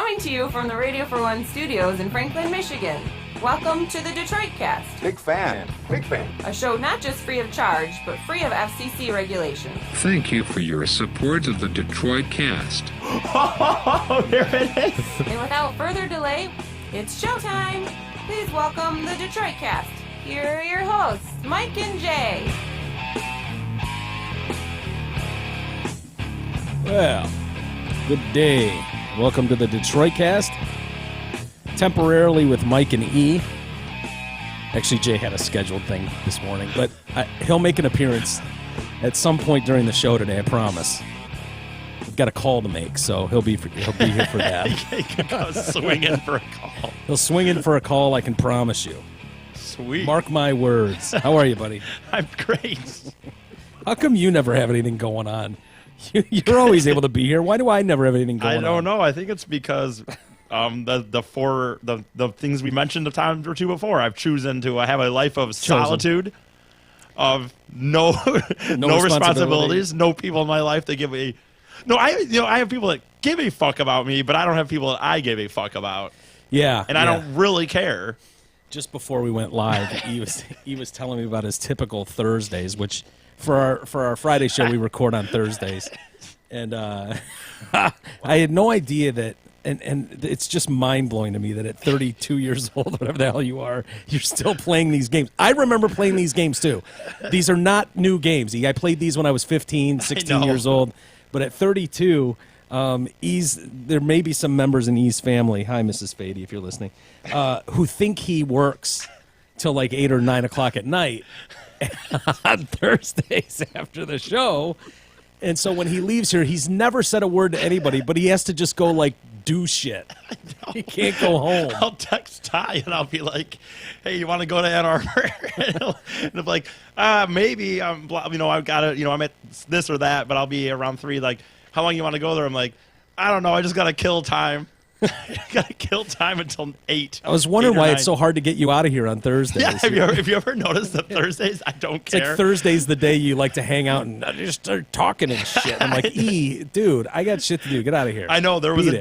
Coming to you from the Radio for One studios in Franklin, Michigan. Welcome to the Detroit Cast. Big fan. A show not just free of charge, but free of FCC regulations. Thank you for your support of the Detroit Cast. Oh, there it is. And without further delay, it's showtime. Please welcome the Detroit Cast. Here are your hosts, Mike and Jay. Well, good day. Welcome to the Detroit Cast. Temporarily with Mike and E. Actually, Jay had a scheduled thing this morning, but he'll make an appearance at some point during the show today, I promise. We've got a call to make, so he'll be here for that. He can go swing in for a call. He'll swing in for a call, I can promise you. Sweet. Mark my words. How are you, buddy? I'm great. How come you never have anything going on? You're always able to be here. Why do I never have anything going on? I don't know. I think it's because the things we mentioned a time or two before. I've chosen to have a life of solitude, of no responsibilities, no people in my life that give a I have people that give a fuck about me, but I don't have people that I give a fuck about. Yeah, and I don't really care. Just before we went live, he was telling me about his typical Thursdays, which for our Friday show we record on Thursdays, and I had no idea that. And it's just mind-blowing to me that at 32 years old, whatever the hell you are, you're still playing these games. I remember playing these games, too. These are not new games. I played these when I was 15, 16 years old. But at 32, there may be some members in E's family, hi, Mrs. Fady, if you're listening, who think he works till like 8 or 9 o'clock at night on Thursdays after the show. And so when he leaves here, he's never said a word to anybody, but he has to just go, like, do shit. He can't go home. I'll text Ty and I'll be like, "Hey, you want to go to Ann Arbor?" and he'll be like, "Maybe. I've got to. I'm at this or that, but I'll be around 3. Like, how long you want to go there?" I'm like, "I don't know. I just got to kill time. Got to kill time until 8." I was wondering why it's so hard to get you out of here on Thursdays. Yeah, have you ever noticed that Thursdays I don't care? It's like Thursday's the day you like to hang out and just start talking and shit. I'm like, dude, I got shit to do. Get out of here. I know there was a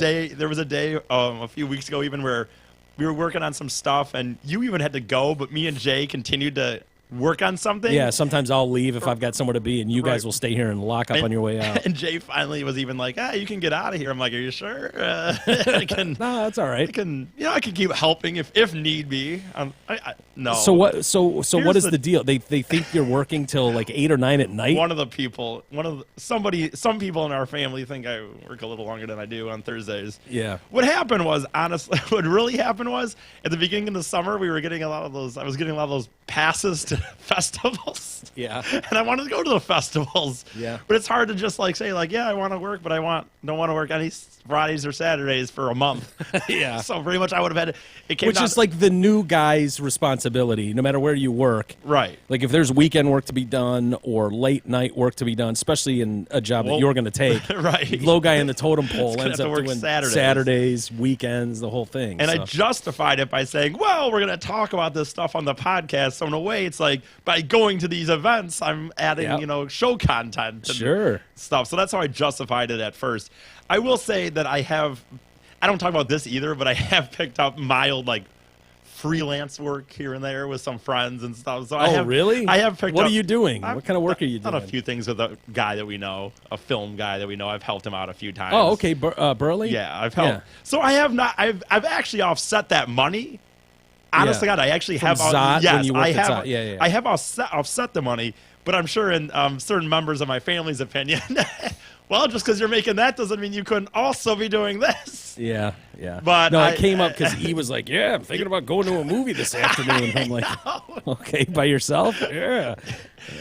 day a few weeks ago even where we were working on some stuff and you even had to go, but me and Jay continued to work on something. Yeah, sometimes I'll leave if I've got somewhere to be, and you guys will stay here and lock up on your way out. And Jay finally was even like, "You can get out of here." I'm like, "Are you sure?" I can. No, that's all right. I can keep helping if need be. No. So what? So what is the deal? They think you're working till like 8 or 9 at night. Some people in our family think I work a little longer than I do on Thursdays. Yeah. What happened was, honestly, what really happened was at the beginning of the summer we were getting a lot of those. I was getting a lot of those passes to festivals. Yeah. And I wanted to go to the festivals. Yeah. But it's hard to just say yeah, I want to work, but don't want to work any Fridays or Saturdays for a month. Yeah. So pretty much I would have had which is like the new guy's responsibility, no matter where you work. Right. Like if there's weekend work to be done or late night work to be done, especially in a job that you're going to take. Right. Low guy in the totem pole ends up doing Saturdays, weekends, the whole thing. And I justified it by saying, well, we're going to talk about this stuff on the podcast. So in a way, it's like by going to these events, I'm adding, show content and stuff. So that's how I justified it at first. I will say that I don't talk about this either, but I have picked up mild, freelance work here and there with some friends and stuff. So really? I have picked up. What are you doing? What kind of work are you doing? Done a few things with a guy that we know, a film guy that we know. I've helped him out a few times. Oh, okay. Burley? Yeah, I've helped. Yeah. So I have not. I've actually offset that money. Honestly, God, I actually have. Yes, I have. Yeah. I have offset the money, but I'm sure in certain members of my family's opinion. Well, just because you're making that doesn't mean you couldn't also be doing this. Yeah. But no, I came up because he was like, "Yeah, I'm thinking about going to a movie this afternoon." I'm like, "Okay, by yourself?" Yeah.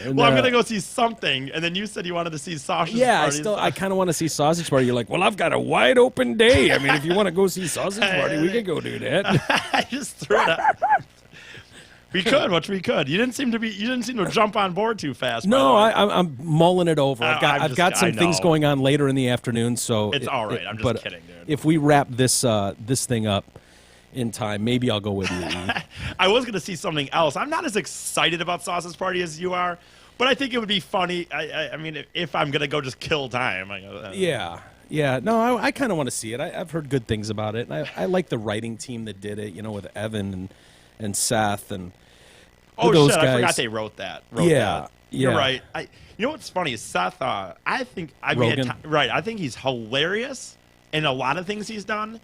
And, I'm gonna go see something, and then you said you wanted to see Sausage Party. Yeah, I kind of want to see Sausage Party. You're like, "Well, I've got a wide open day. I mean, if you want to go see Sausage Party, we can go do that." I just threw it out. We could. You didn't seem to jump on board too fast. No, I'm mulling it over. I've got some things going on later in the afternoon, so it's all right. I'm just kidding, dude. If we wrap this thing up in time, maybe I'll go with you. I was going to see something else. I'm not as excited about Sausage Party as you are, but I think it would be funny. I mean, if I'm going to go just kill time. Yeah. Yeah. No, I kind of want to see it. I've heard good things about it. And I like the writing team that did it, with Evan and Seth and those shit! guys. I forgot they wrote that. Yeah. You're right. You know what's funny is Seth. I think I think he's hilarious in a lot of things he's done,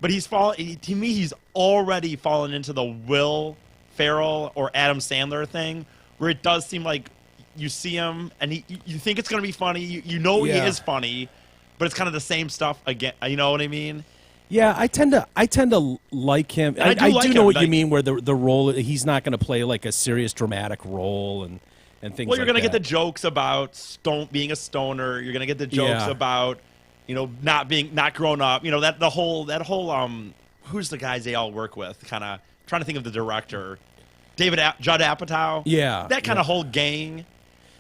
but to me, he's already fallen into the Will Ferrell or Adam Sandler thing, where it does seem like you see him and you think it's gonna be funny. You know he is funny, but it's kind of the same stuff again. You know what I mean? Yeah, I tend to like him. I do know what you mean, where the role, he's not going to play like a serious dramatic role and things. Well, you're going to get the jokes about being a stoner. You're going to get the jokes about not grown up. That whole who's the guys they all work with? Kind of trying to think of the director, Judd Apatow. Yeah, that kind of whole gang.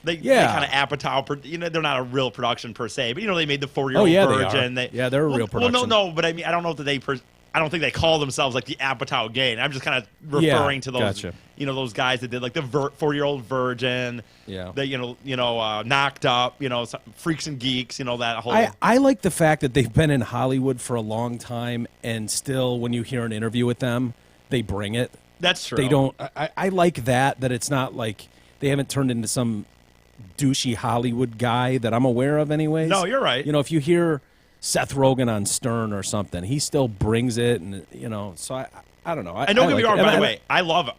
They kind of Apatow, they're not a real production per se, but they made the 4-Year-Old Virgin. They're a real production. Well, no, but I mean, I don't know that I don't think they call themselves like the Apatow gang. I'm just kind of referring to those, those guys that did like the 4-Year-Old Virgin. Yeah. The Knocked Up. Freaks and Geeks. That whole. I like the fact that they've been in Hollywood for a long time, and still, when you hear an interview with them, they bring it. That's true. They don't. I like that it's not like they haven't turned into some douchey Hollywood guy that I'm aware of anyways. No, you're right. If you hear Seth Rogen on Stern or something, he still brings it, and so I don't know. And don't get me wrong, by the way, I love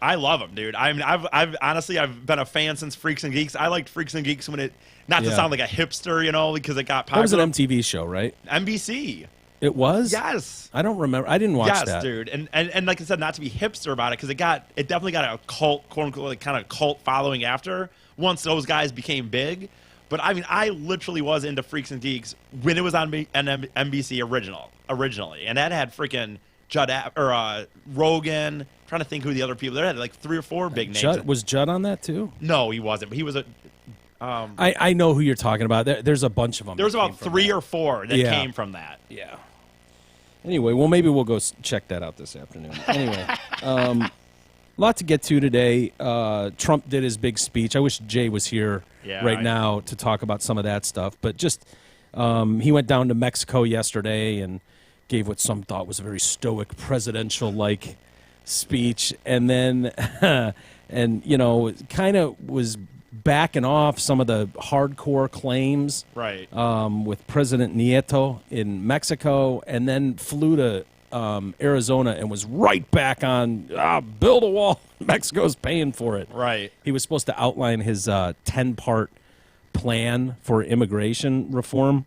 him, dude. I mean, I've honestly been a fan since Freaks and Geeks. I liked Freaks and Geeks when not to sound like a hipster, because it got popular. That was an MTV show, right? NBC. It was? Yes. I don't remember. I didn't watch that. Yes, dude. And like I said, not to be hipster about it, because it definitely got a cult, quote unquote, like, kind of cult following after once those guys became big. But I mean, I literally was into Freaks and Geeks when it was on NBC originally, and that had freaking Rogan. Trying to think who the other people there had, like 3 or 4 big names. Was Judd on that too? No, he wasn't. But he was a. I know who you're talking about. There's a bunch of them. There was about 3 or 4 that came from that. Yeah. Anyway, well, maybe we'll go check that out this afternoon. Anyway, a lot to get to today. Trump did his big speech. I wish Jay was here now to talk about some of that stuff. But just he went down to Mexico yesterday and gave what some thought was a very stoic presidential-like speech. And then, kind of was backing off some of the hardcore claims, right? With President Nieto in Mexico, and then flew to Arizona and was right back on build a wall. Mexico's paying for it. Right. He was supposed to outline his 10-part plan for immigration reform,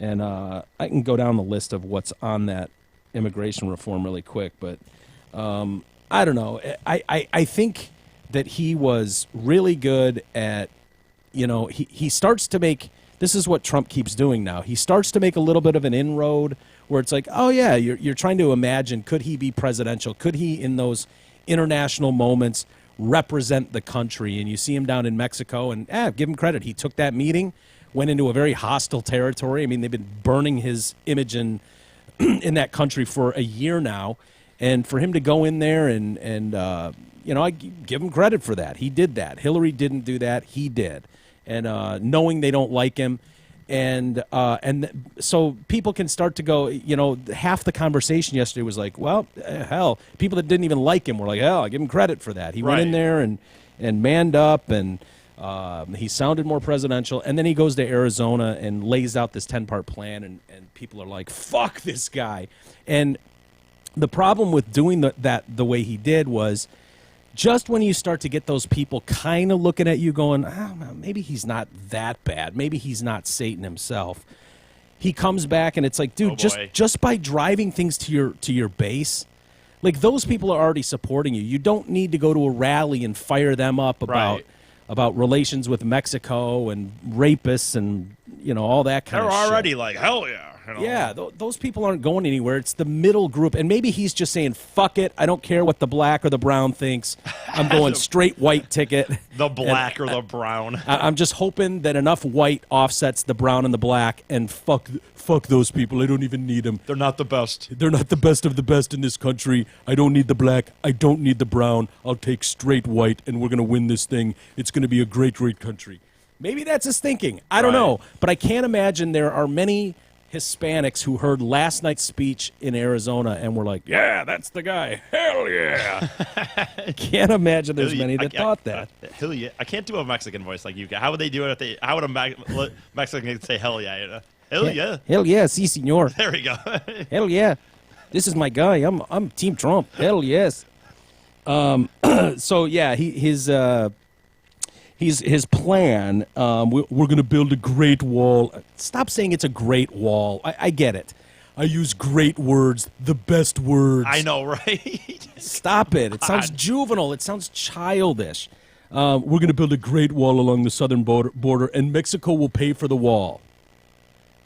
and I can go down the list of what's on that immigration reform really quick, but I don't know. I think that he was really good at, he starts to make, this is what Trump keeps doing now. He starts to make a little bit of an inroad where it's like, oh yeah, you're trying to imagine, could he be presidential? Could he, in those international moments, represent the country? And you see him down in Mexico, and give him credit. He took that meeting, went into a very hostile territory. I mean, they've been burning his image in that country for a year now. And for him to go in there and I give him credit for that. He did that. Hillary didn't do that. He did. And knowing they don't like him. And so people can start to go, half the conversation yesterday was like, well, hell, people that didn't even like him were like, hell, I give him credit for that. He went in there and manned up, and he sounded more presidential. And then he goes to Arizona and lays out this 10-part plan, and people are like, fuck this guy. And the problem with doing that the way he did was, just when you start to get those people kind of looking at you going, maybe he's not that bad. Maybe he's not Satan himself. He comes back and it's like, dude, just by driving things to your base, like those people are already supporting you. You don't need to go to a rally and fire them up about relations with Mexico and rapists and all that kind of shit. They're already like, hell yeah. Yeah, those people aren't going anywhere. It's the middle group. And maybe he's just saying, fuck it. I don't care what the black or the brown thinks. I'm going straight white ticket. The black or the brown. I'm just hoping that enough white offsets the brown and the black, and fuck those people. I don't even need them. They're not the best. They're not the best of the best in this country. I don't need the black. I don't need the brown. I'll take straight white, and we're going to win this thing. It's going to be a great, great country. Maybe that's his thinking. I don't know. But I can't imagine there are many Hispanics who heard last night's speech in Arizona and were like, yeah, that's the guy. Hell yeah. Can't imagine there's many that thought that. Hell yeah. I can't do a Mexican voice like you can. How would they do it how would a Mexican say hell yeah? You know? Hell yeah. Hell yeah, si, senor. There we go. Hell yeah. This is my guy. I'm Team Trump. Hell yes. So yeah, his plan, we're going to build a great wall. Stop saying it's a great wall. I get it. I use great words, the best words. I know, right? Stop it. It sounds juvenile. It sounds childish. We're going to build a great wall along the southern border, and Mexico will pay for the wall.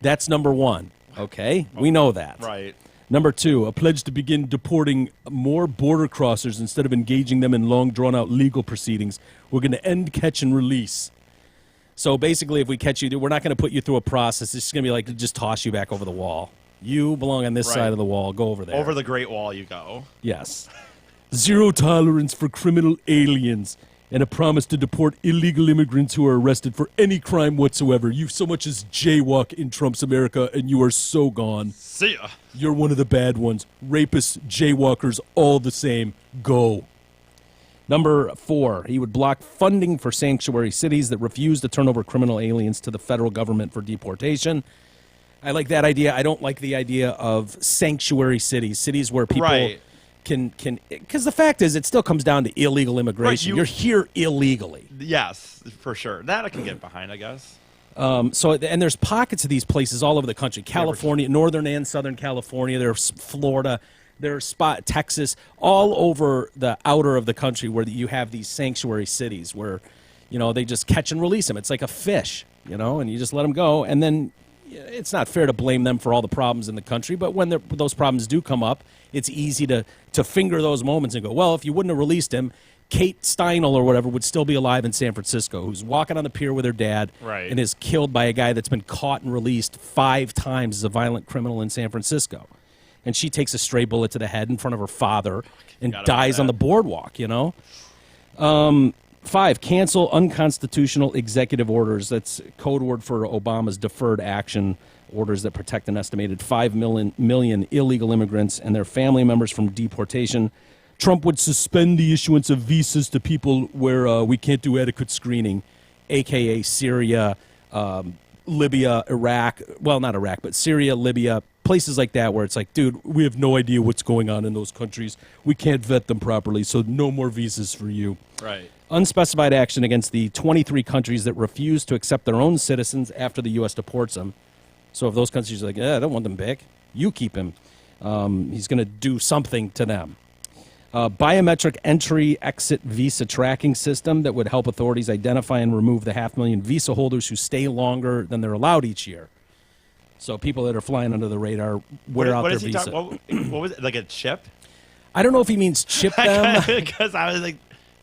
That's number one. Okay? We know that. Right. Number two, a pledge to begin deporting more border crossers instead of engaging them in long, drawn-out legal proceedings. We're going to end catch and release. So basically, if we catch you, we're not going to put you through a process. It's just going to be like just toss you back over the wall. You belong on this side of the wall. Go over there. Over the Great Wall you go. Yes. Zero tolerance for criminal aliens and a promise to deport illegal immigrants who are arrested for any crime whatsoever. You so much as jaywalk in Trump's America, and you are so gone. See ya. You're one of the bad ones. Rapists, jaywalkers, all the same. Go. Number 4, he would block funding for sanctuary cities that refuse to turn over criminal aliens to the federal government for deportation. I like that idea. I don't like the idea of sanctuary cities where people can because the fact is it still comes down to illegal immigration. You're here illegally. Yes, for sure. That I can get behind, I guess. And there's pockets of these places all over the country. California, northern and southern California. There's Florida. There's Texas, all over the outer of the country where you have these sanctuary cities where, they just catch and release them. It's like a fish, and you just let them go. And then it's not fair to blame them for all the problems in the country, but when those problems do come up, it's easy to finger those moments and go, well, if you wouldn't have released him, Kate Steinle or whatever would still be alive in San Francisco, who's walking on the pier with her dad and is killed by a guy that's been caught and released 5 times as a violent criminal in San Francisco. And she takes a stray bullet to the head in front of her father and dies on the boardwalk, 5, cancel unconstitutional executive orders. That's code word for Obama's deferred action orders that protect an estimated 5 million illegal immigrants and their family members from deportation. Trump would suspend the issuance of visas to people where we can't do adequate screening, a.k.a. Syria, Libya, Iraq. Well, not Iraq, but Syria, Libya, places like that where it's like, dude, we have no idea what's going on in those countries. We can't vet them properly, so no more visas for you. Right. Unspecified action against the 23 countries that refuse to accept their own citizens after the U.S. deports them. So if those countries are like, I don't want them back, you keep him. He's going to do something to them. Biometric entry-exit visa tracking system that would help authorities identify and remove the 500,000 visa holders who stay longer than they're allowed each year. So people that are flying under the radar wear out their visa. What was it, like a chip? I don't know if he means chip them. Because I was like...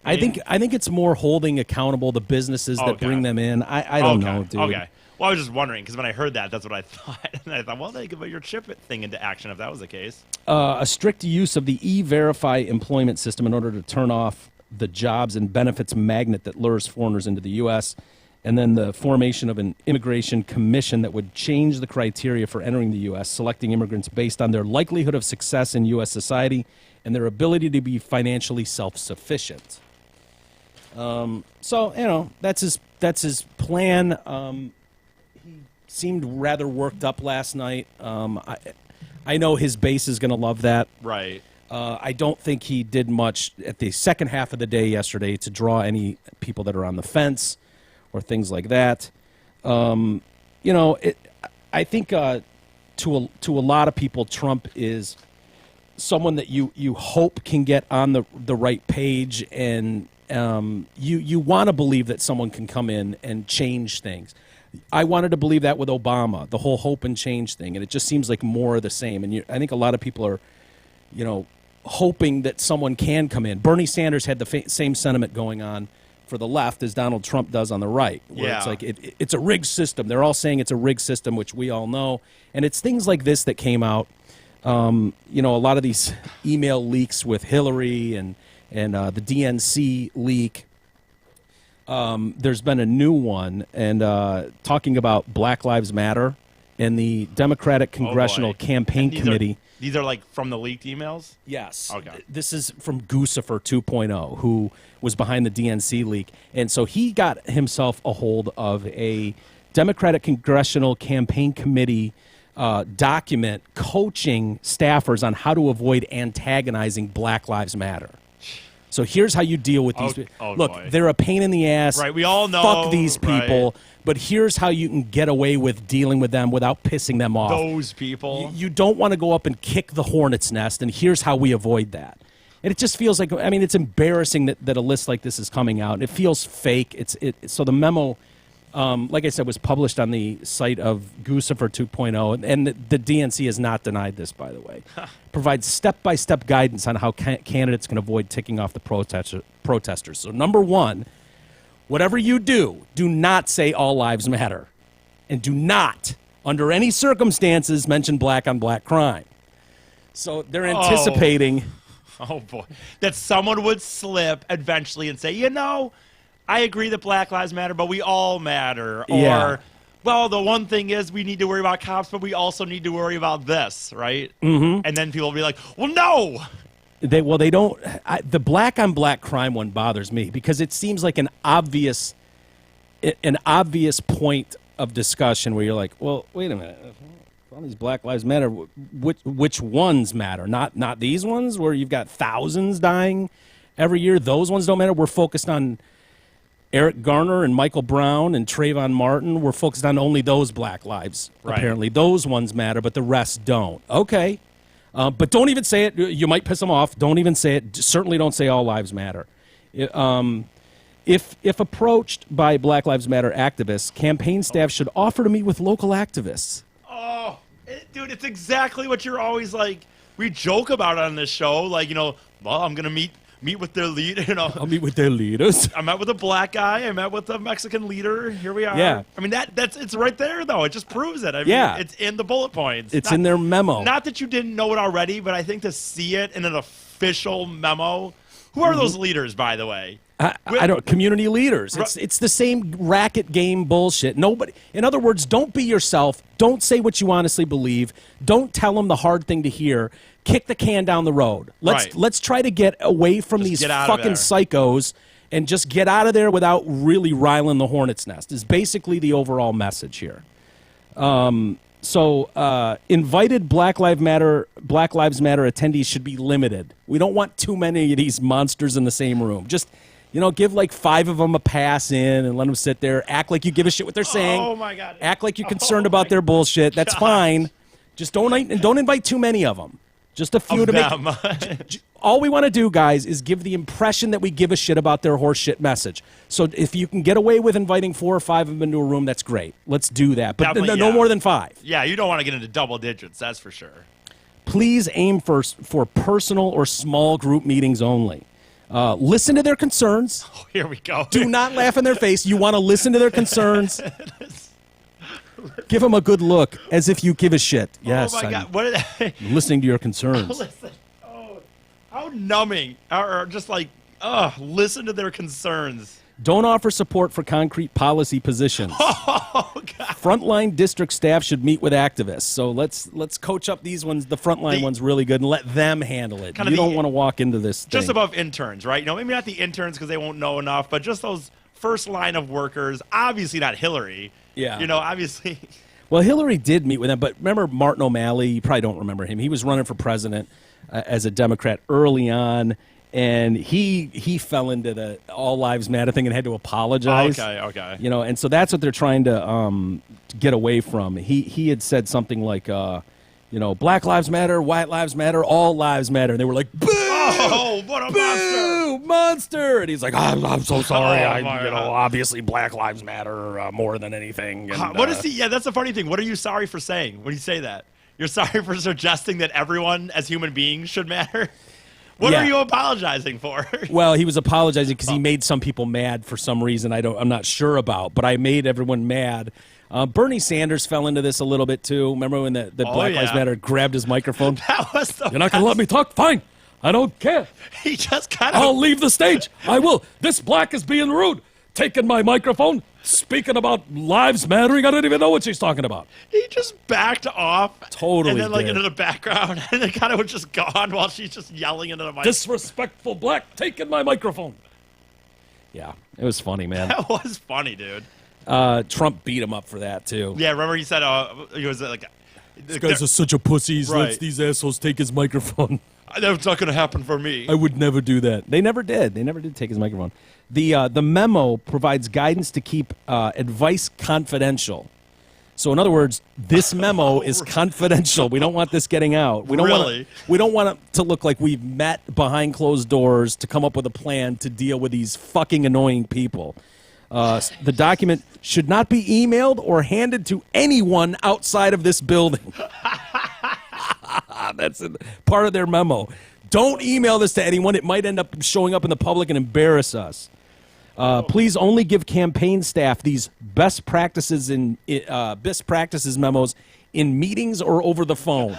I think it's more holding accountable the businesses that bring them in. I don't know, dude. Okay. Well, I was just wondering, because when I heard that, that's what I thought. And I thought, well, they could put your chip thing into action if that was the case. A strict use of the E-Verify employment system in order to turn off the jobs and benefits magnet that lures foreigners into the U.S., and then the formation of an immigration commission that would change the criteria for entering the U.S., selecting immigrants based on their likelihood of success in U.S. society and their ability to be financially self-sufficient. So, that's his plan. He seemed rather worked up last night. I know his base is going to love that. Right. I don't think he did much at the second half of the day yesterday to draw any people that are on the fence or things like that. I think to a lot of people, Trump is someone that you hope can get on the right page, and you want to believe that someone can come in and change things. I wanted to believe that with Obama, the whole hope and change thing, and it just seems like more of the same. And I think a lot of people are, hoping that someone can come in. Bernie Sanders had the same sentiment going on for the left as Donald Trump does on the right, where it's like it's a rigged system. They're all saying it's a rigged system, which we all know. And it's things like this that came out. A lot of these email leaks with Hillary and the DNC leak. There's been a new one, and talking about Black Lives Matter and the Democratic Congressional Campaign Committee. These are like from the leaked emails? Yes. Okay. This is from Guccifer 2.0, who was behind the DNC leak. And so he got himself a hold of a Democratic Congressional Campaign Committee document coaching staffers on how to avoid antagonizing Black Lives Matter. So here's how you deal with these people. Look, they're a pain in the ass. Right, we all know. Fuck these people. Right. But here's how you can get away with dealing with them without pissing them off. Those people. You don't want to go up and kick the hornet's nest, and here's how we avoid that. And it just feels like, I mean, it's embarrassing that a list like this is coming out. It feels fake. So the memo, like I said, was published on the site of Guccifer 2.0, and the DNC has not denied this, by the way. Provides step-by-step guidance on how candidates can avoid ticking off the protesters. So number one, whatever you do not say all lives matter. And do not, under any circumstances, mention black-on-black crime. So they're anticipating... Oh, boy. That someone would slip eventually and say, you know, I agree that Black Lives Matter, but we all matter. Or, well, the one thing is we need to worry about cops, but we also need to worry about this, right? Mm-hmm. And then people will be like, well, no. They don't. The black-on-black crime one bothers me because it seems like an obvious point of discussion where you're like, well, wait a minute. All these Black Lives Matter. Which ones matter? Not these ones where you've got thousands dying every year. Those ones don't matter. We're focused on Eric Garner and Michael Brown and Trayvon Martin. We're focused on only those Black lives. Right. Apparently, those ones matter, but the rest don't. Okay, but don't even say it. You might piss them off. Don't even say it. Certainly, don't say all lives matter. If approached by Black Lives Matter activists, campaign staff should offer to meet with local activists. Oh, dude, it's exactly what you're always like. We joke about it on this show, like, you know, well, I'm gonna meet with their leader. You know, I'll meet with their leaders. I met with a black guy. I met with a Mexican leader. Here we are. Yeah. I mean, it's right there, though. It just proves it. I mean, yeah. It's in the bullet points. It's in their memo. Not that you didn't know it already, but I think to see it in an official memo. Who are those leaders, by the way? I don't. Community leaders. It's the same racket game bullshit. Nobody. In other words, don't be yourself. Don't say what you honestly believe. Don't tell them the hard thing to hear. Kick the can down the road. Let's try to get away from these fucking psychos and just get out of there without really riling the hornet's nest. Is basically the overall message here. So invited Black Lives Matter attendees should be limited. We don't want too many of these monsters in the same room. Just, you know, give like 5 of them a pass in and let them sit there. Act like you give a shit what they're saying. Oh my God. Act like you're concerned about their bullshit. That's fine. Just don't invite too many of them. Just a few to make. All we want to do, guys, is give the impression that we give a shit about their horse shit message. So if you can get away with inviting 4 or 5 of them into a room, that's great. Let's do that. But no more than 5. Yeah, you don't want to get into double digits, that's for sure. Please aim for personal or small group meetings only. Listen to their concerns. Oh, here we go. Do not laugh in their face. You want to listen to their concerns. Give them a good look, as if you give a shit. Yes, oh my God. I'm listening to your concerns. Listen. Oh, how numbing. Or just like, listen to their concerns. Don't offer support for concrete policy positions. Oh, God. Frontline district staff should meet with activists. So let's coach up these ones, the frontline ones, really good, and let them handle it. You don't want to walk into this just thing. above interns, right? You know, maybe not the interns because they won't know enough, but just those first line of workers. Obviously not Hillary. Yeah. You know, obviously. Well, Hillary did meet with them, but remember Martin O'Malley? You probably don't remember him. He was running for president as a Democrat early on, and he fell into the all lives matter thing and had to apologize. Okay. You know, and so that's what they're trying to get away from. He had said something like, you know, Black Lives Matter, White Lives Matter, all lives matter. And they were like, boo! Oh, what a monster! And he's like, I'm so sorry. Oh, obviously Black Lives Matter more than anything. And, what is he? Yeah, that's the funny thing. What are you sorry for saying when you say that? You're sorry for suggesting that everyone as human beings should matter? What are you apologizing for? Well, he was apologizing because he made some people mad for some reason I'm not sure about, but I made everyone mad. Bernie Sanders fell into this a little bit too. Remember when the Black Lives Matter grabbed his microphone? That was the You're not going to let me talk? Fine. I don't care. He just kind of... I'll leave the stage. I will. This black is being rude. Taking my microphone. speaking about lives mattering, I don't even know what she's talking about. He just backed off. Totally. And then, like, did. into the background, and then kind of was just gone while she's just yelling into the mic. Disrespectful black taking my microphone. Yeah, it was funny, man. That was funny, dude. Trump beat him up for that, too. Yeah, remember he said, he was like, This guy's such a pussy. He Right. lets these assholes take his microphone. that's not going to happen for me. I would never do that. They never did. They never did take his microphone. The memo provides guidance to keep advice confidential. So, in other words, this memo is confidential. We don't want this getting out. We don't Really? we don't want it to look like we've met behind closed doors to come up with a plan to deal with these fucking annoying people. The document should not be emailed or handed to anyone outside of this building. That's part of their memo. Don't email this to anyone. It might end up showing up in the public and embarrass us. Please only give campaign staff these best practices memos in meetings or over the phone.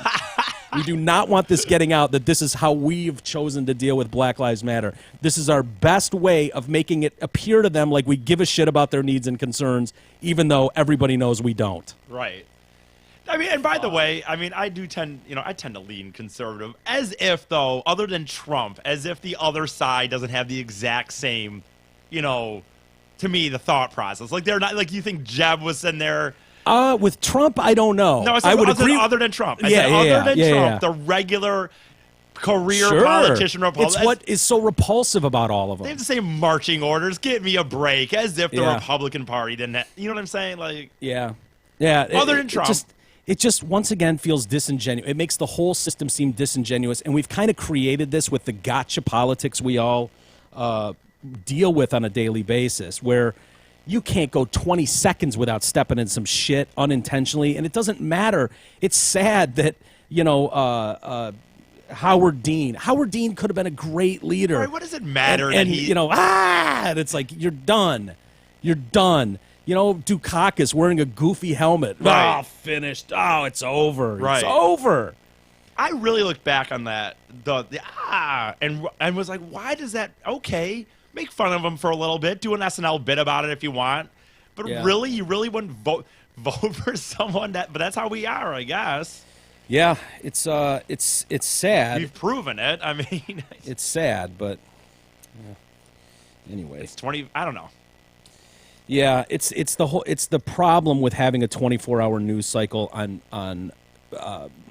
We do not want this getting out that this is how we've chosen to deal with Black Lives Matter. This is our best way of making it appear to them like we give a shit about their needs and concerns, even though everybody knows we don't. Right. I mean, and by the way, I mean, I tend to lean conservative, as if, though, other than Trump, as if the other side doesn't have the exact same, to me, the thought process. Like, they're not, like, you think Jeb was in there. With Trump, I don't know. No, I would agree. Other than Trump. Other than Trump, the regular career politician Republican. It's what is so repulsive about all of them. They have the same marching orders. Give me a break, as if the Republican Party didn't have, you know what I'm saying? Like, yeah. Other than Trump. It just once again feels disingenuous. It makes the whole system seem disingenuous, and we've kind of created this with the gotcha politics we all deal with on a daily basis, where you can't go 20 seconds without stepping in some shit unintentionally, and it doesn't matter. It's sad that, Howard Dean could have been a great leader. Right, what does it matter? And and it's like, you're done. Dukakis wearing a goofy helmet. Right. Oh, finished. Oh, it's over. Right. It's over. I really look back on that, and was like, why does that, okay, make fun of him for a little bit, do an SNL bit about it if you want, but really, you really wouldn't vote for someone but that's how we are, I guess. Yeah, it's sad. We've proven it. I mean, it's sad, but anyway, it's 20. I don't know. Yeah, it's the problem with having a 24-hour news cycle on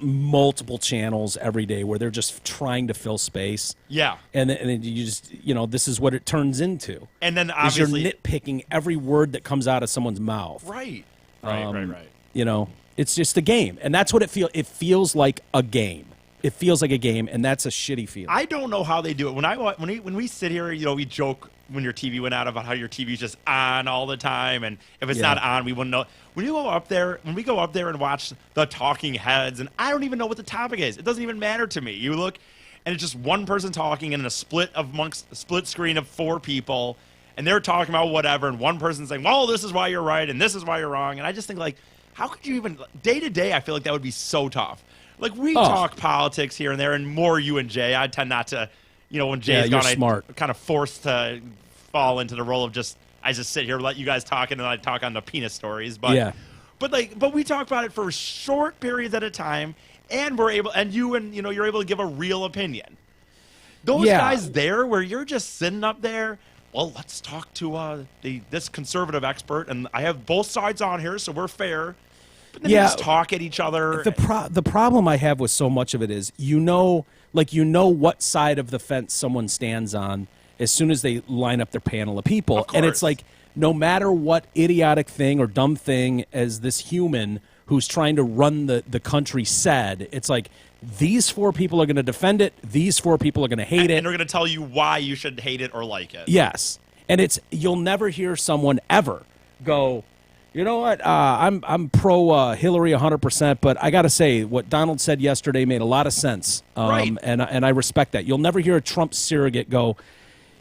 multiple channels every day, where they're just trying to fill space. Yeah, and then you just this is what it right. into. And then obviously you're nitpicking every word that comes out of someone's mouth. Right. It's just a game, and that's what it feels. It feels like a game. It feels like a game, and that's a shitty feeling. I don't know how they do it. When we sit here, we joke when your TV went out about how your TV's just on all the time, and if it's not on, we wouldn't know. When we go up there and watch the Talking Heads, and I don't even know what the topic is. It doesn't even matter to me. You look, and it's just one person talking in a split screen of four people, and they're talking about whatever, and one person's saying, well, this is why you're right, and this is why you're wrong, and I just think, like, how could you even, day to day, I feel like that would be so tough. Like, we talk politics here and there, and more you and Jay. I tend not to, when Jay's gone, I'm kind of forced to fall into the role of I just sit here, let you guys talk, and then I talk on the penis stories. But we talk about it for short periods at a time, and you're able to give a real opinion. Those guys there, where you're just sitting up there, well, let's talk to this conservative expert, and I have both sides on here, so we're fair. But then you just talk at each other. The problem I have with so much of it is, what side of the fence someone stands on as soon as they line up their panel of people. And it's like, no matter what idiotic thing or dumb thing as this human who's trying to run the country said, it's like, these four people are going to defend it. These four people are going to hate it. And they're going to tell you why you should hate it or like it. Yes. And you'll never hear someone ever go, you know what, I'm pro Hillary 100%, but I got to say, what Donald said yesterday made a lot of sense. Right. And I respect that. You'll never hear a Trump surrogate go,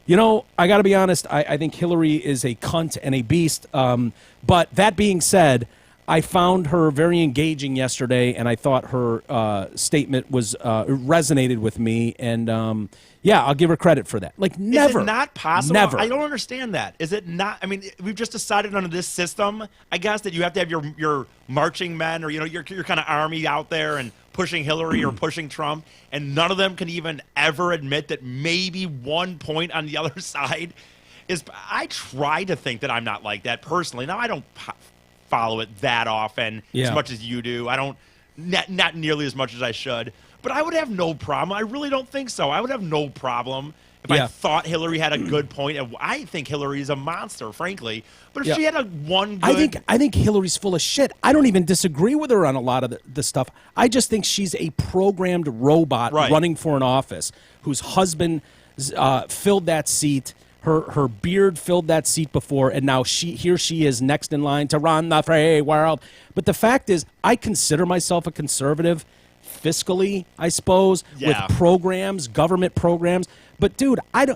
I got to be honest, I think Hillary is a cunt and a beast. But that being said, I found her very engaging yesterday, and I thought her statement was resonated with me. And I'll give her credit for that. Like, never. Is it not possible? Never. I don't understand that. Is it not? I mean, we've just decided under this system, I guess, that you have to have your marching men or your kind of army out there and pushing Hillary or pushing Trump, and none of them can even ever admit that maybe one point on the other side is. I try to think that I'm not like that personally. Now, I don't follow it that often as much as you do. I don't, not nearly as much as I should. But I would have no problem. I really don't think so. I would have no problem if I thought Hillary had a good point. I think Hillary is a monster, frankly. But if she had one good... I think Hillary's full of shit. I don't even disagree with her on a lot of the stuff. I just think she's a programmed robot running for an office whose husband filled that seat. Her beard filled that seat before, and now here she is next in line to run the free world. But the fact is, I consider myself a conservative fiscally, I suppose, with programs, government programs. But dude, I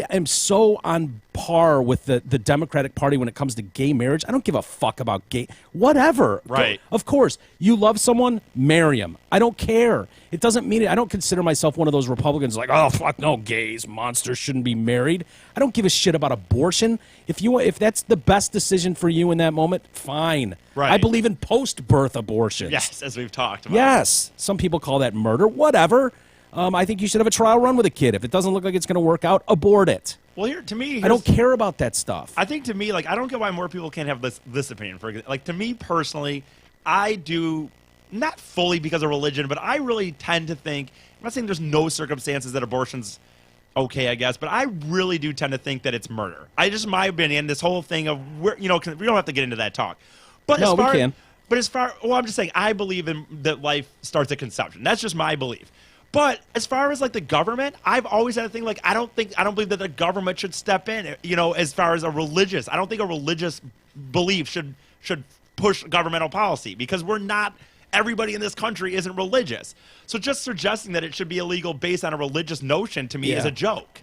am so on par with the Democratic Party when it comes to gay marriage. I don't give a fuck about gay, whatever. Right. Of course, you love someone, marry him. I don't care. It doesn't mean it. I don't consider myself one of those Republicans like, oh fuck no, gays, monsters shouldn't be married. I don't give a shit about abortion. If that's the best decision for you in that moment, fine. Right. I believe in post-birth abortions. Yes, as we've talked about. Yes. Some people call that murder. Whatever. I think you should have a trial run with a kid. If it doesn't look like it's going to work out, abort it. Well, to me, I don't care about that stuff. I think to me, like, I don't get why more people can't have this opinion. Like, to me personally, I do, not fully because of religion, but I really tend to think, I'm not saying there's no circumstances that abortion's okay, I guess, but I really do tend to think that it's murder. My opinion, this whole thing of, we don't have to get into that talk. But no, we can. But I'm just saying, I believe in that life starts at conception. That's just my belief. But as far as like the government, I've always had a thing like I don't believe that the government should step in. As far as I don't think a religious belief should push governmental policy because everybody in this country isn't religious. So just suggesting that it should be illegal based on a religious notion to me is a joke.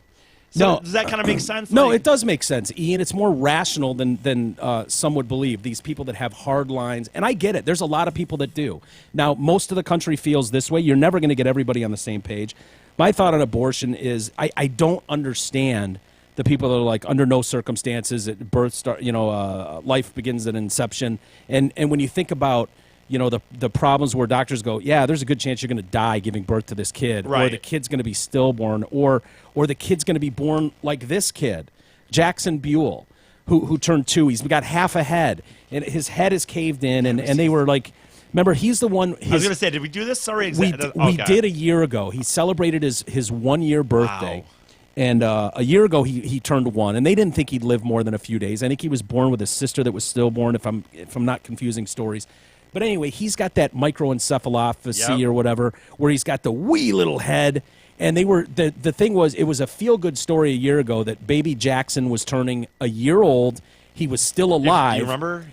So does that kind of make sense? No, it does make sense, Ian. It's more rational than some would believe, these people that have hard lines. And I get it. There's a lot of people that do. Now, most of the country feels this way. You're never going to get everybody on the same page. My thought on abortion is I don't understand the people that are like, under no circumstances, life begins at inception. And when you think about the problems where doctors go, yeah, there's a good chance you're going to die giving birth to this kid, or the kid's going to be stillborn, or the kid's going to be born like this kid, Jackson Buell, who turned 2. He's got half a head, and his head is caved in, and they were like, remember, he's the one. I was going to say, did we do this? Sorry, we did a year ago. He celebrated his 1-year birthday. Wow. And a year ago, he turned 1, and they didn't think he'd live more than a few days. I think he was born with a sister that was stillborn, if I'm not confusing stories. But anyway, he's got that microencephalopathy or whatever, where he's got the wee little head. And the thing was, it was a feel-good story a year ago that baby Jackson was turning a year old. He was still alive. Do you remember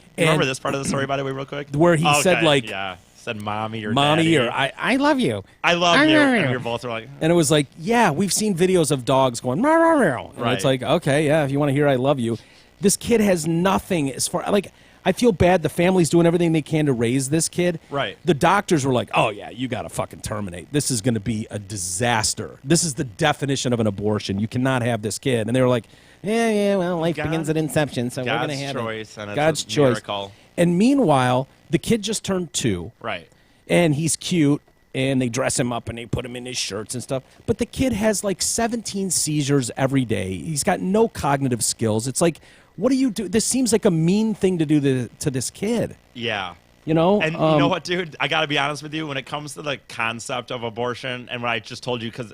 this part of the story, by the way, real quick? Where he said, like... Yeah, said mommy or daddy. Or I love you. I love you. And we both were like... And it was like, yeah, we've seen videos of dogs going... Meow, meow, meow. And it's like, okay, yeah, if you want to hear I love you. This kid has nothing as far... Like... I feel bad. The family's doing everything they can to raise this kid. Right. The doctors were like, oh, yeah, you got to fucking terminate. This is going to be a disaster. This is the definition of an abortion. You cannot have this kid. And they were like, well, life begins at inception, so we're going to have choice, and it's God's a choice. Miracle. And meanwhile, the kid just turned 2. Right. And he's cute, and they dress him up, and they put him in his shirts and stuff. But the kid has like 17 seizures every day. He's got no cognitive skills. It's like... What do you do? This seems like a mean thing to do to this kid. Yeah. You know? And you know what, dude? I got to be honest with you. When it comes to the concept of abortion, and what I just told you, because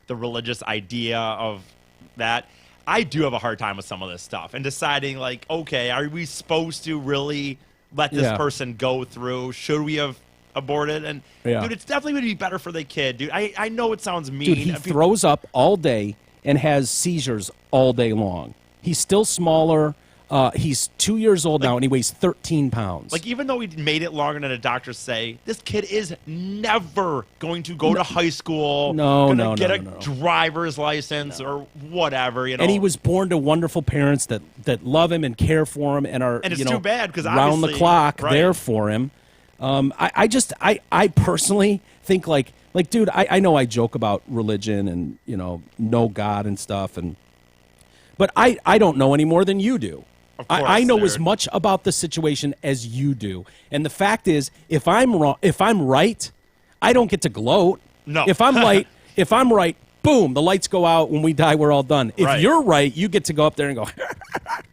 the religious idea of that, I do have a hard time with some of this stuff. And deciding, like, okay, are we supposed to really let this person go through? Should we have aborted? And, dude, it's definitely going to be better for the kid, dude. I know it sounds mean. Dude, he throws up all day and has seizures all day long. He's still smaller. He's 2 years old now, and he weighs 13 pounds. Like, even though he made it longer than the doctors say, this kid is never going to go to high school. Get a driver's license or whatever. You know. And he was born to wonderful parents that love him and care for him and are it's too bad because round the clock there for him. I personally think like dude, I know I joke about religion and know God and stuff, but I don't know any more than you do. Of course, I know as much about the situation as you do, and the fact is, if I'm wrong, if I'm right, I don't get to gloat. No. If I'm right, boom, the lights go out. When we die, we're all done. If you're right, you get to go up there and go,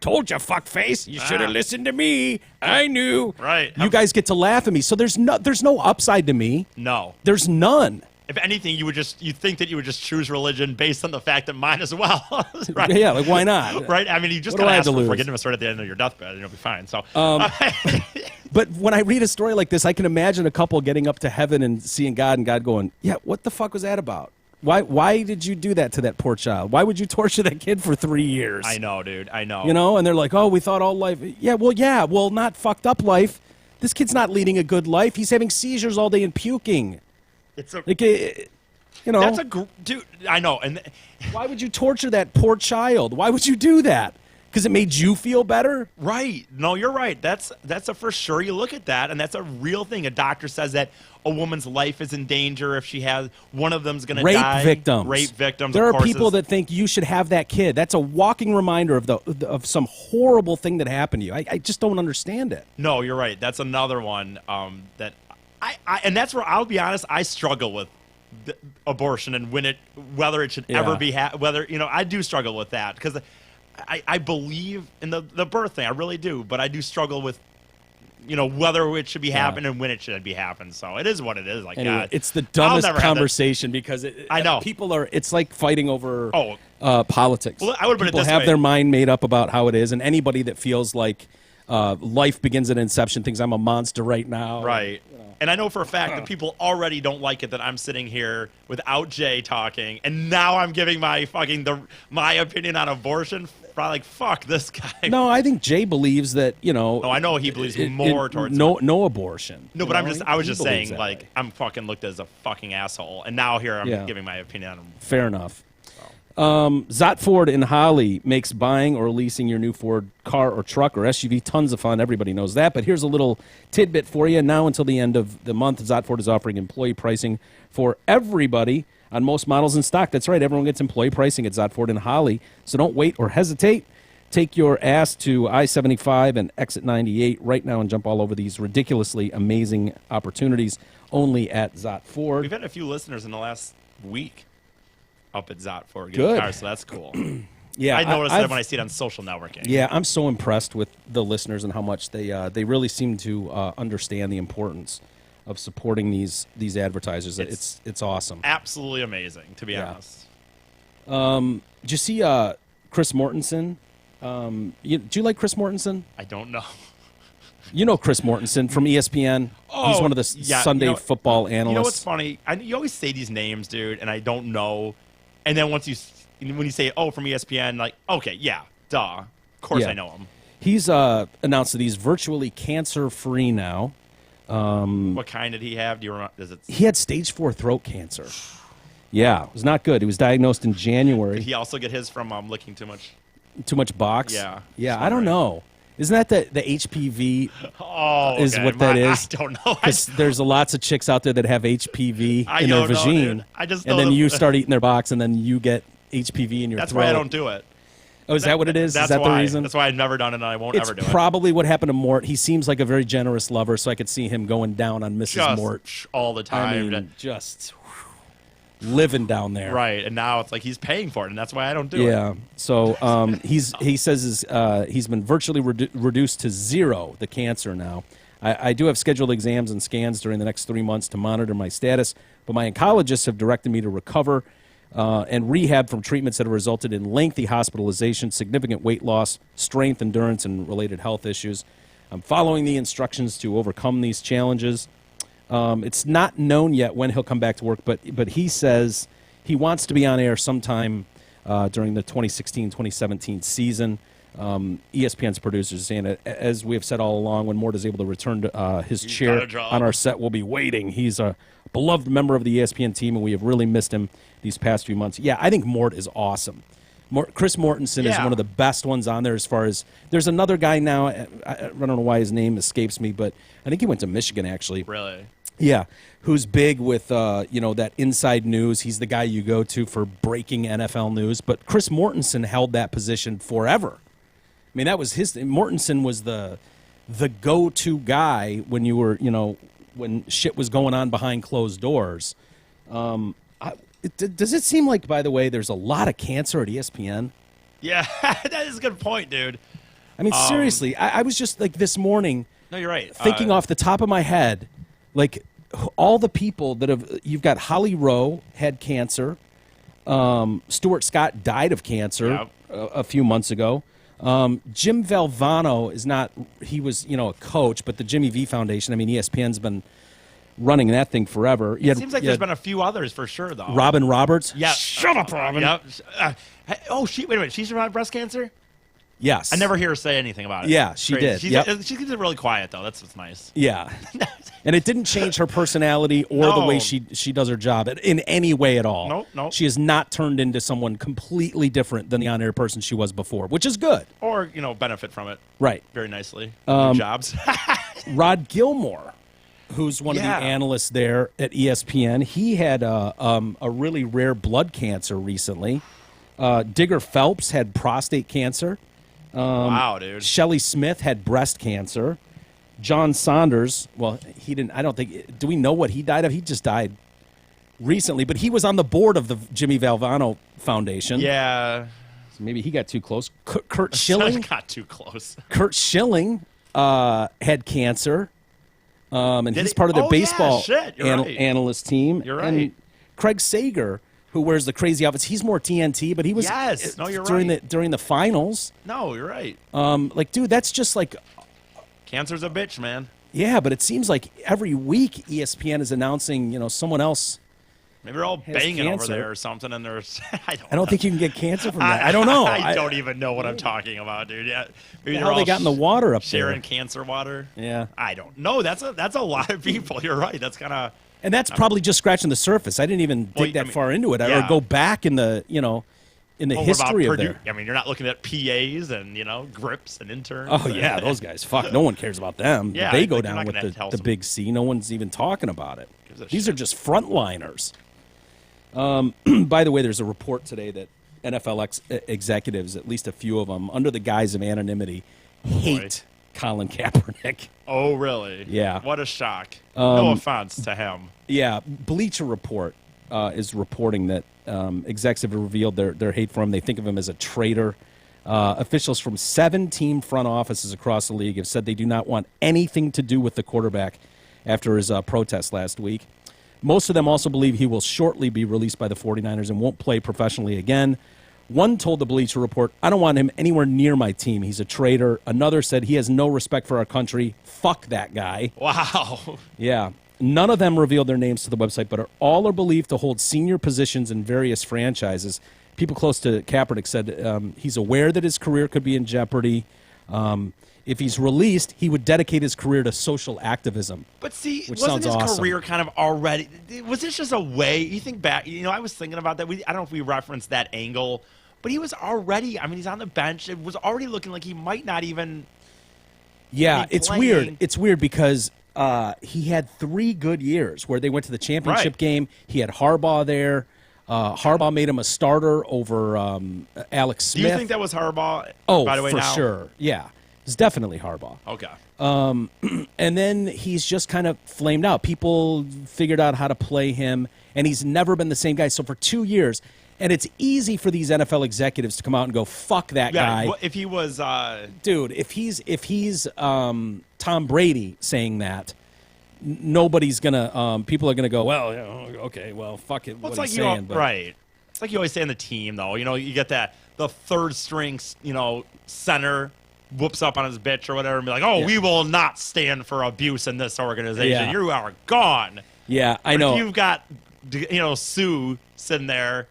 told you, fuckface. You should have listened to me. I knew. Right. You guys get to laugh at me. So there's no upside to me. No. There's none. If anything, you think that you would just choose religion based on the fact that mine as well. Right? Yeah, like why not? Right? I mean, you just gotta ask for forgiveness right at the end of your deathbed, and you'll be fine. So, but when I read a story like this, I can imagine a couple getting up to heaven and seeing God, and God going, "Yeah, what the fuck was that about? Why did you do that to that poor child? Why would you torture that kid for 3 years?" I know, dude. I know. And they're like, "Oh, we thought all life." Yeah, well, not fucked up life. This kid's not leading a good life. He's having seizures all day and puking. It's a. That's dude. I know, and why would you torture that poor child? Why would you do that? Because it made you feel better? Right. No, you're right. That's a for sure. You look at that, and that's a real thing. A doctor says that a woman's life is in danger if she has one of them's going to die. Rape victims. There are people that think you should have that kid. That's a walking reminder of some horrible thing that happened to you. I just don't understand it. No, you're right. That's another one that and that's where I'll be honest. I struggle with abortion and whether it should ever be I do struggle with that because I believe in the birth thing. I really do, but I do struggle with whether it should be happening and when it should be happening. So it is what it is. Like, anyway, God, it's the dumbest conversation because I know people are. It's like fighting over politics. Well, I would put it this way. People have their mind made up about how it is, and anybody that feels like life begins at inception thinks I'm a monster right now. Right. And I know for a fact that people already don't like it that I'm sitting here without Jay talking, and now I'm giving my opinion on abortion. Probably like, fuck this guy. No, I think Jay believes that No, I know he believes more towards no abortion. No, but I was just saying like I'm fucking looked as a fucking asshole, and now here I'm giving my opinion on him. Fair enough. Zott Ford in Holly makes buying or leasing your new Ford car or truck or SUV tons of fun. Everybody knows that. But here's a little tidbit for you. Now until the end of the month, Zott Ford is offering employee pricing for everybody on most models in stock. That's right. Everyone gets employee pricing at Zott Ford in Holly. So don't wait or hesitate. Take your ass to I-75 and exit 98 right now and jump all over these ridiculously amazing opportunities only at Zott Ford. We've had a few listeners in the last week up at Zott Ford getting cars, so that's cool. Yeah, I noticed that when I see it on social networking. Yeah, I'm so impressed with the listeners and how much they really seem to understand the importance of supporting these advertisers. It's awesome. Absolutely amazing, to be honest. Did you see Chris Mortensen? Do you like Chris Mortensen? I don't know. You know Chris Mortensen from ESPN. He's one of the Sunday football analysts. You know what's funny? You always say these names, dude, and I don't know. And then when you say, from ESPN, like, okay, yeah, duh. Of course I know him. He's announced that he's virtually cancer-free now. What kind did he have? Do you remember? He had stage 4 throat cancer. Yeah, it was not good. He was diagnosed in January. Did he also get his from licking too much? Too much box? Yeah. Yeah, I don't know. Isn't that the HPV is what that is? I don't know. Because there's lots of chicks out there that have HPV in their vagine. And then you start eating their box, and then you get HPV in your throat. That's why I don't do it. Oh, is that what it is? Is that the reason? That's why I've never done it, and I won't ever do it. It's probably what happened to Mort. He seems like a very generous lover, so I could see him going down on Mrs. Mort. All the time. I mean, just living down there. Right, and now it's like he's paying for it, and that's why I don't do it. Yeah, so he says he's been virtually reduced to 0, the cancer now. I do have scheduled exams and scans during the next 3 months to monitor my status, but my oncologists have directed me to recover and rehab from treatments that have resulted in lengthy hospitalization, significant weight loss, strength, endurance, and related health issues. I'm following the instructions to overcome these challenges. It's not known yet when he'll come back to work, but he says he wants to be on air sometime during the 2016-2017 season. ESPN's producers saying it, as we have said all along, when Mort is able to return to his chair on our set, we'll be waiting. He's a beloved member of the ESPN team, and we have really missed him these past few months. Yeah, I think Mort is awesome. Chris Mortensen is one of the best ones on there as far as – there's another guy now. I don't know why his name escapes me, but I think he went to Michigan, actually. Really? Yeah, who's big with, that inside news. He's the guy you go to for breaking NFL news. But Chris Mortensen held that position forever. I mean, that was his – Mortensen was the go-to guy when you were, when shit was going on behind closed doors. Does it seem like, by the way, there's a lot of cancer at ESPN? Yeah, that is a good point, dude. I mean, seriously, I was just like this morning. No, you're right. Thinking off the top of my head, like all the people that have. You've got Holly Rowe had cancer. Stuart Scott died of cancer a few months ago. Jim Valvano is not. He was, a coach, but the Jimmy V Foundation. I mean, ESPN's been running that thing forever. It seems like there's been a few others for sure, though. Robin Roberts. Yeah. Shut up, Robin. Yep. Wait a minute. She survived breast cancer? Yes. I never hear her say anything about it. Yeah, she did. She keeps it really quiet, though. That's what's nice. Yeah. And it didn't change her personality or the way she does her job in any way at all. No. She has not turned into someone completely different than the on-air person she was before, which is good. Or, benefit from it. Right. Very nicely. New jobs. Rod Gilmore, who's one of the analysts there at ESPN, he had a really rare blood cancer recently. Digger Phelps had prostate cancer. Wow, dude. Shelley Smith had breast cancer. John Saunders, well, he didn't, I don't think, do we know what he died of? He just died recently, but he was on the board of the Jimmy Valvano Foundation. Yeah. So maybe he got too close. Kurt Schilling. Got too close. Kurt Schilling had cancer. And he's part of their baseball analyst team. You're right. And Craig Sager, who wears the crazy outfits, he's more TNT, but he was during the finals. No, you're right. Dude, that's just like cancer's a bitch, man. Yeah, but it seems like every week ESPN is announcing, someone else. Maybe they're all banging over there or something, and there's. I don't think you can get cancer from that. I don't know. I don't even know what I'm talking about, dude. Yeah, maybe how they got in the water up sharing there. Cancer water. Yeah, I don't know. That's a lot of people. You're right. That's kind of. And that's probably just scratching the surface. I didn't even dig that far into it, or go back in the history of it. I mean, you're not looking at PAs and grips and interns. Oh yeah, those guys. Fuck, no one cares about them. Yeah, they go down with the big C. No one's even talking about it. These are just frontliners. By the way, there's a report today that NFL executives, at least a few of them, under the guise of anonymity, hate Colin Kaepernick. Oh, really? Yeah. What a shock. No offense to him. Yeah. Bleacher Report is reporting that execs have revealed their hate for him. They think of him as a traitor. Officials from 7 team front offices across the league have said they do not want anything to do with the quarterback after his protest last week. Most of them also believe he will shortly be released by the 49ers and won't play professionally again. One told the Bleacher Report, I don't want him anywhere near my team. He's a traitor. Another said he has no respect for our country. Fuck that guy. Wow. Yeah. None of them revealed their names to the website, but all are believed to hold senior positions in various franchises. People close to Kaepernick said he's aware that his career could be in jeopardy. If he's released, he would dedicate his career to social activism. But see, wasn't his career kind of already? Was this just a way? You think back, I was thinking about that. I don't know if we referenced that angle, but he was already. I mean, he's on the bench. It was already looking like he might not even. Yeah, it's weird. It's weird because he had 3 good years where they went to the championship game. He had Harbaugh there. Harbaugh made him a starter over Alex Smith. Do you think that was Harbaugh? Oh, by the way, for now? Sure. Yeah. It's definitely Harbaugh. Okay. And then he's just kind of flamed out. People figured out how to play him, and he's never been the same guy. So for 2 years, and it's easy for these NFL executives to come out and go, fuck that guy. If he was... Dude, if he's Tom Brady saying that, nobody's going to... people are going to go, well, okay, well, fuck it. Well, what he's saying. Right. It's like you always say on the team, though. You get the third string, center... whoops up on his bitch or whatever and be like, we will not stand for abuse in this organization. Yeah. You are gone. Yeah, I know. If you've got, Sue sitting there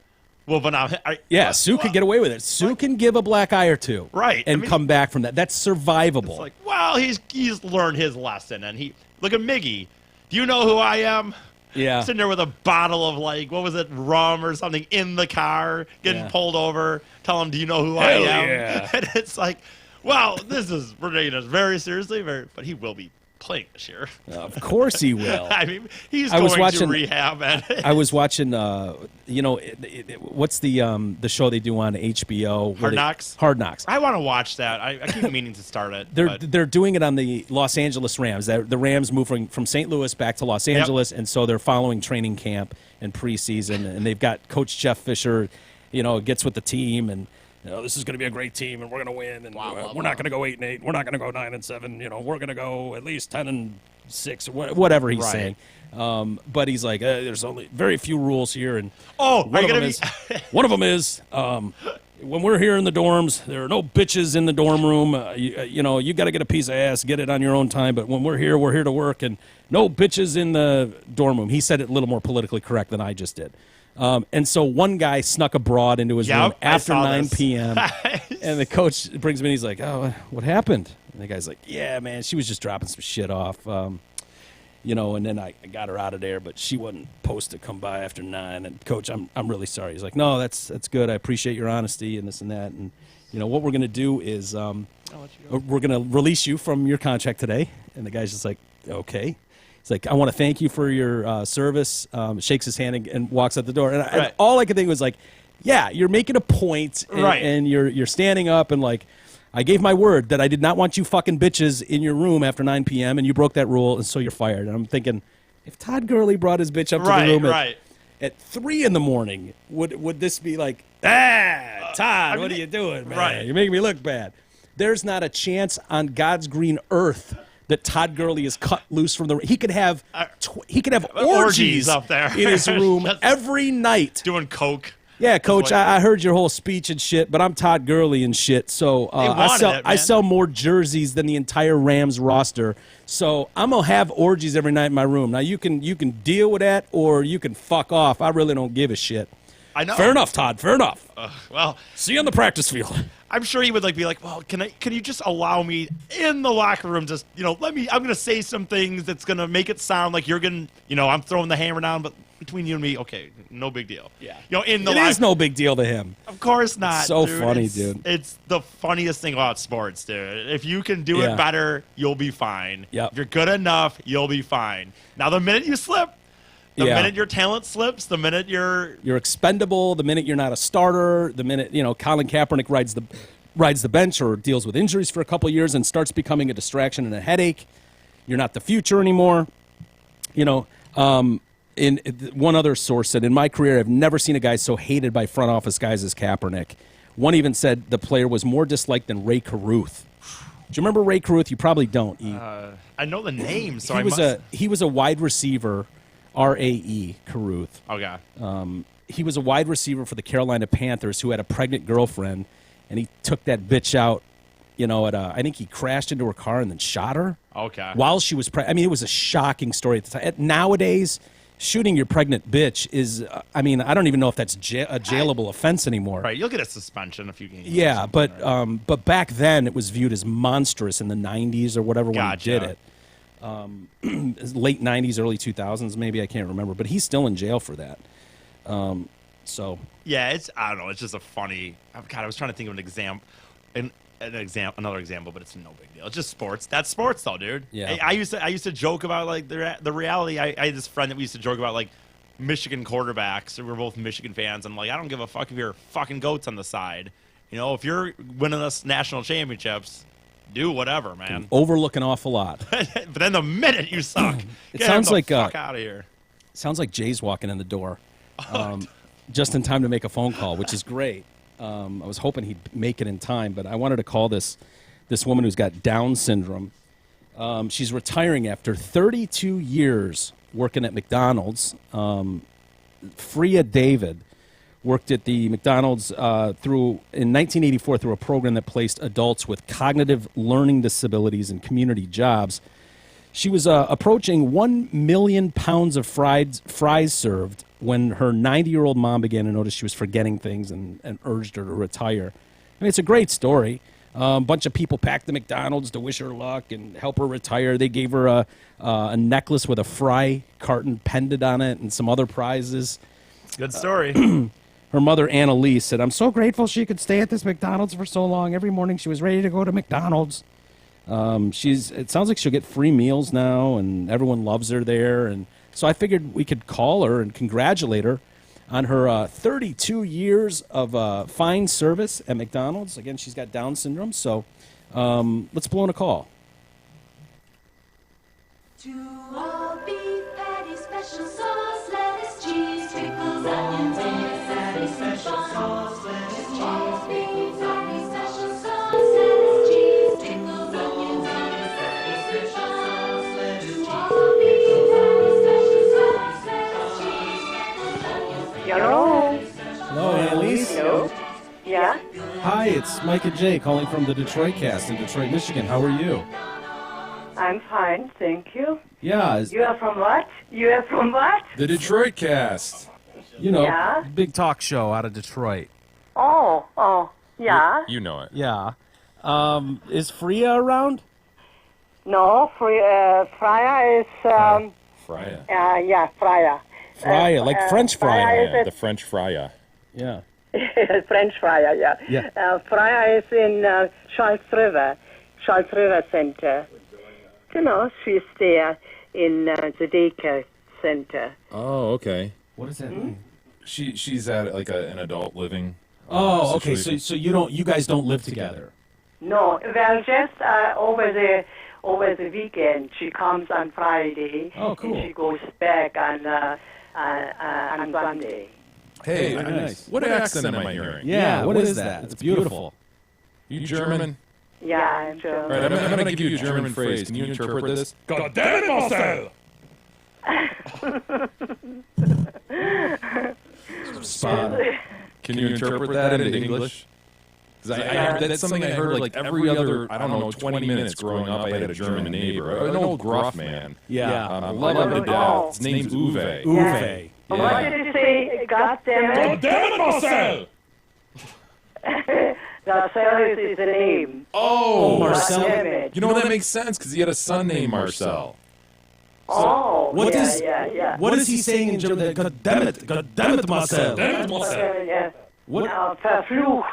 Well, but now, Sue could get away with it. Sue can give a black eye or two, right, and come back from that. That's survivable. It's like, well, he's learned his lesson, and look at Miggy. Do you know who I am? Yeah, sitting there with a bottle of what was it, rum or something in the car, getting pulled over. Tell him, do you know who I am? Yeah. And it's like, well, we're taking this very seriously, but he will be playing this year. Of course he will. I mean, he's going to rehab. I was watching, what's the show they do on HBO? Hard Knocks? Hard Knocks. I want to watch that. I keep meaning to start it. They're doing it on the Los Angeles Rams. The Rams moving from St. Louis back to Los Angeles, and so they're following training camp and preseason, and they've got Coach Jeff Fisher, gets with the team, and this is going to be a great team, and we're going to win, and we're not going to go 8-8, we're not going to go 9-7, we're going to go at least 10-6, whatever he's saying. But he's like, there's only very few rules here, and one of them is when we're here in the dorms, there are no bitches in the dorm room. You got to get a piece of ass, get it on your own time. But when we're here to work, and no bitches in the dorm room. He said it a little more politically correct than I just did. And so one guy snuck a broad into his room after 9 p.m. And the coach brings him in. He's like, "Oh, what happened?" And the guy's like, "Yeah, man, she was just dropping some shit off." And then I got her out of there, but she wasn't supposed to come by after 9. And Coach, I'm really sorry. He's like, "No, that's good. I appreciate your honesty and this and that. And what we're gonna do is we're gonna release you from your contract today." And the guy's just like, "Okay." He's like, "I want to thank you for your service." Shakes his hand and walks out the door. And all I could think was like, "Yeah, you're making a point, and you're standing up and like." I gave my word that I did not want you fucking bitches in your room after 9 p.m. and you broke that rule, and so you're fired. And I'm thinking, if Todd Gurley brought his bitch up to the room at 3 in the morning, would this be like, Todd, what are you doing, man? Right. You're making me look bad. There's not a chance on God's green earth that Todd Gurley is cut loose from the. He could have orgies up there in his room every night, doing coke. Yeah, Coach, I heard your whole speech and shit, but I'm Todd Gurley and shit, so I sell more jerseys than the entire Rams roster, so I'm going to have orgies every night in my room. Now, you can deal with that, or you can fuck off. I really don't give a shit. I know. Fair enough, Todd, fair enough. Well, see you on the practice field. I'm sure he would be like, well, can you just allow me in the locker room? Just, I'm going to say some things that's going to make it sound like you're going to, I'm throwing the hammer down, but between you and me, okay, no big deal. Yeah. It is no big deal to him. Of course not. So funny, dude. It's the funniest thing about sports, dude. If you can do it better, you'll be fine. Yep. If you're good enough, you'll be fine. Now, the minute you slip, the minute your talent slips, the minute you're expendable, the minute you're not a starter, the minute, Colin Kaepernick rides the bench or deals with injuries for a couple of years and starts becoming a distraction and a headache, you're not the future anymore. In one other source said, in my career, I've never seen a guy so hated by front office guys as Kaepernick. One even said the player was more disliked than Ray Caruth. Do you remember Ray Caruth? You probably don't. I know the name, so he was a wide receiver, R-A-E, Caruth. Oh, God. He was a wide receiver for the Carolina Panthers who had a pregnant girlfriend, and he took that bitch out, I think he crashed into her car and then shot her. Okay. While she was pregnant. I mean, it was a shocking story at the time. Nowadays, shooting your pregnant bitch is, I don't even know if that's a jailable offense anymore. Right, you'll get a suspension if you can. Yeah, but back then it was viewed as monstrous in the 90s or whatever when he did it. Late 90s, early 2000s, maybe, I can't remember. But he's still in jail for that. So. Yeah, I don't know, it's just a funny, God, I was trying to think of an example. Another example, but it's no big deal. It's just sports. That's sports, though, dude. Yeah. I used to joke about like the reality. I had this friend that we used to joke about like Michigan quarterbacks. We were both Michigan fans. I'm like, I don't give a fuck if you're fucking goats on the side. If you're winning us national championships, do whatever, man. Overlook an awful lot. But then the minute you suck, it sounds like fuck out of here. Sounds like Jay's walking in the door, just in time to make a phone call, which is great. I was hoping he'd make it in time, but I wanted to call this woman who's got Down syndrome. She's retiring after 32 years working at McDonald's. Freya David worked at the McDonald's in 1984 through a program that placed adults with cognitive learning disabilities in community jobs. She was approaching 1 million pounds of fries served when her 90-year-old mom began to notice she was forgetting things and urged her to retire. I mean, it's a great story. A bunch of people packed the McDonald's to wish her luck and help her retire. They gave her a necklace with a fry carton pendant on it and some other prizes. Good story. Her mother, Annalise, said, "I'm so grateful she could stay at this McDonald's for so long. Every morning she was ready to go to McDonald's." It sounds like she'll get free meals now, and everyone loves her there. And so I figured we could call her and congratulate her on her 32 years of fine service at McDonald's. Again, she's got Down syndrome, so let's blow in a call. All beef patty, special sauce, lettuce, cheese, pickles, onions, and patty, special sauce, lettuce, cheese, pickles, onions, special sauce, lettuce, cheese, pickles, onions, and patty, special sauce, lettuce, all beef patty, special sauce, lettuce, cheese, pickles, onions. Hello. Hello, Annalise. Hello. Yeah. Hi, it's Mike and Jay calling from the Detroit Cast in Detroit, Michigan. How are you? I'm fine, thank you. Yeah, You are from what? You are from what? The Detroit Cast. Yeah. big talk show out of Detroit. Oh, yeah. You know it. Yeah. Is Freya around? No, Freya is, Freya. yeah, Freya. Freya, like French Freya. Freya is The French Freya. Yeah. French Freya, yeah. Yeah. Freya is in Charles River Center. You know, she's there in the daycare center. Oh, okay. What does that mean? She's at like an adult living. Oh, okay. situation. So you guys don't live together. No, well, just over the weekend, she comes on Friday. Oh, cool. And she goes back on Sunday. Hey, Very nice. what accent am I hearing? Yeah. What is that? It's beautiful. You German? Yeah, I'm sure. All right, I'm going to give you a German phrase. Can you interpret this? God damn it, Marcel! Spot. Can you interpret that into English? Because that's something I heard like every other, I don't know, 20 minutes growing up. I had a German neighbor, an old gruff man. Yeah. I love him to death. His name's Uwe. Uwe. What did you say? God damn it! damn it, Marcel! Marcel is the name. Oh, Marcel. God damn it. You know, that makes sense because he had a son named Marcel. Oh, What yeah, is- yeah. What is he saying in German? God damn it, Marcel. Yeah. What? Verflucht.